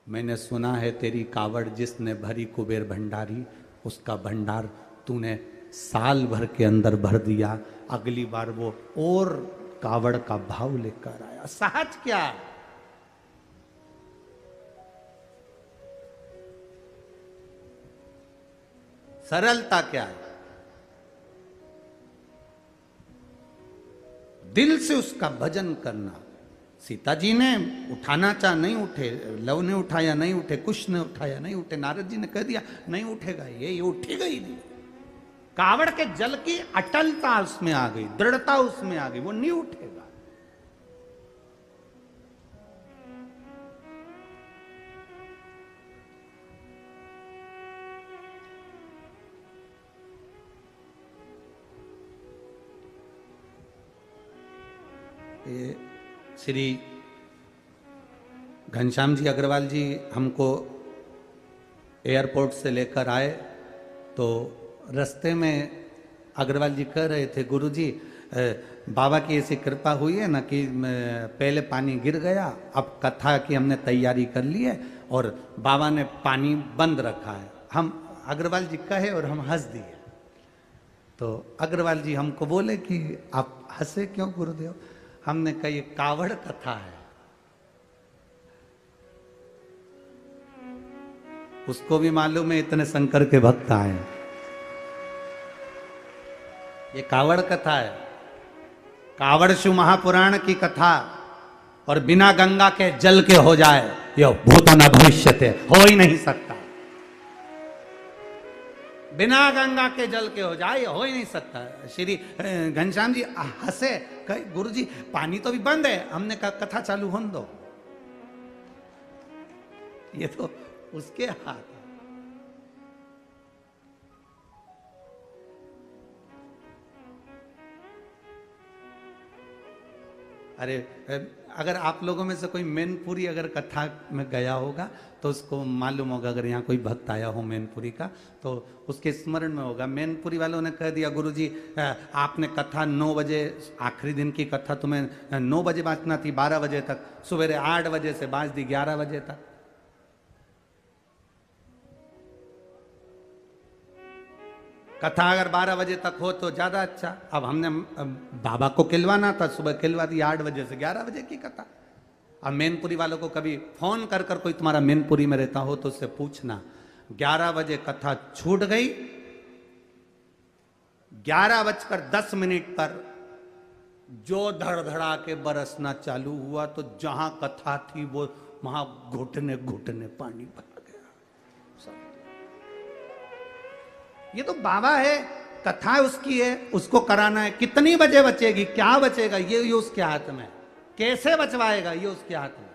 मैंने सुना है तेरी कावड़ जिसने भरी कुबेर भंडारी, उसका भंडार तूने साल भर के अंदर भर दिया, अगली बार वो और कावड़ का भाव लेकर आया। सहज क्या है? सरलता क्या है? दिल से उसका भजन करना। सीता जी ने उठाना चाह नहीं उठे, लव ने उठाया नहीं उठे, कुश ने उठाया नहीं उठे, नारद जी ने कह दिया नहीं उठेगा, ये उठेगा ही नहीं। कावड़ के जल की अटलता उसमें आ गई, दृढ़ता उसमें आ गई, वो नहीं उठेगा। ये श्री घनश्याम जी अग्रवाल जी हमको एयरपोर्ट से लेकर आए, तो रास्ते में अग्रवाल जी कह रहे थे गुरुजी बाबा की ऐसी कृपा हुई है ना कि पहले पानी गिर गया, अब कथा की हमने तैयारी कर ली है और बाबा ने पानी बंद रखा है। हम अग्रवाल जी कहे और हम हंस दिए। तो अग्रवाल जी हमको बोले कि आप हंसे क्यों गुरुदेव? हमने कहा ये कावड़ कथा है, उसको भी मालूम है इतने शंकर के भक्त आए। ये कावड़ कथा है, कावड़ शिव महापुराण की कथा। और बिना गंगा के जल के हो जाए यो भूतो न भविष्यते, हो ही नहीं सकता। बिना गंगा के जल के हो जाए हो ही नहीं सकता। श्री घनश्याम जी हंसे, कहे गुरुजी पानी तो भी बंद है। हमने कहा कथा चालू होने दो, ये तो उसके हाथ है। अरे अगर आप लोगों में से कोई मैनपुरी अगर कथा में गया होगा तो उसको मालूम होगा। अगर यहाँ कोई भक्त आया हो मैनपुरी का तो उसके स्मरण में होगा। मैनपुरी वालों ने कह दिया गुरुजी आपने कथा 9 बजे, आखिरी दिन की कथा तुम्हें 9 बजे बांचना थी, 12 बजे तक, सवेरे 8 बजे से बांच दी 11 बजे तक। कथा अगर 12 बजे तक हो तो ज्यादा अच्छा। अब हमने बाबा को खिलवाना था, सुबह खिलवा दी 8 बजे से 11 बजे की कथा। अब मैनपुरी वालों को कभी फोन कर कर कोई तुम्हारा मैनपुरी में रहता हो तो उससे पूछना, 11 बजे कथा छूट गई, 11:10 पर जो धड़धड़ा के बरसना चालू हुआ तो जहां कथा थी वो वहां घुटने घुटने पानी भर गया। ये तो बाबा है, कथा उसकी है, उसको कराना है। कितनी बजे बचेगी, क्या बचेगा, ये उसके हाथ में। कैसे बचवाएगा, ये उसके हाथ में।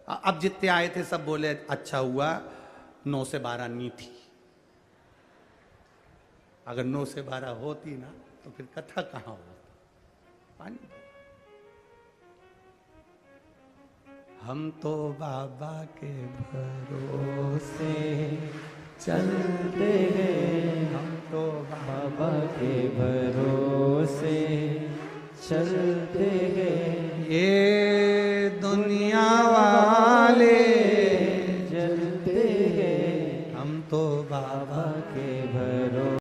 अब जितने आए थे सब बोले अच्छा हुआ 9 से 12 नहीं थी। अगर 9 से 12 होती ना तो फिर कथा कहां होती। पानी हम तो बाबा के भरोसे चलते हैं, हम तो बाबा के भरोसे चलते हैं। ये दुनिया वाले जलते हैं, हम तो बाबा के भरोसे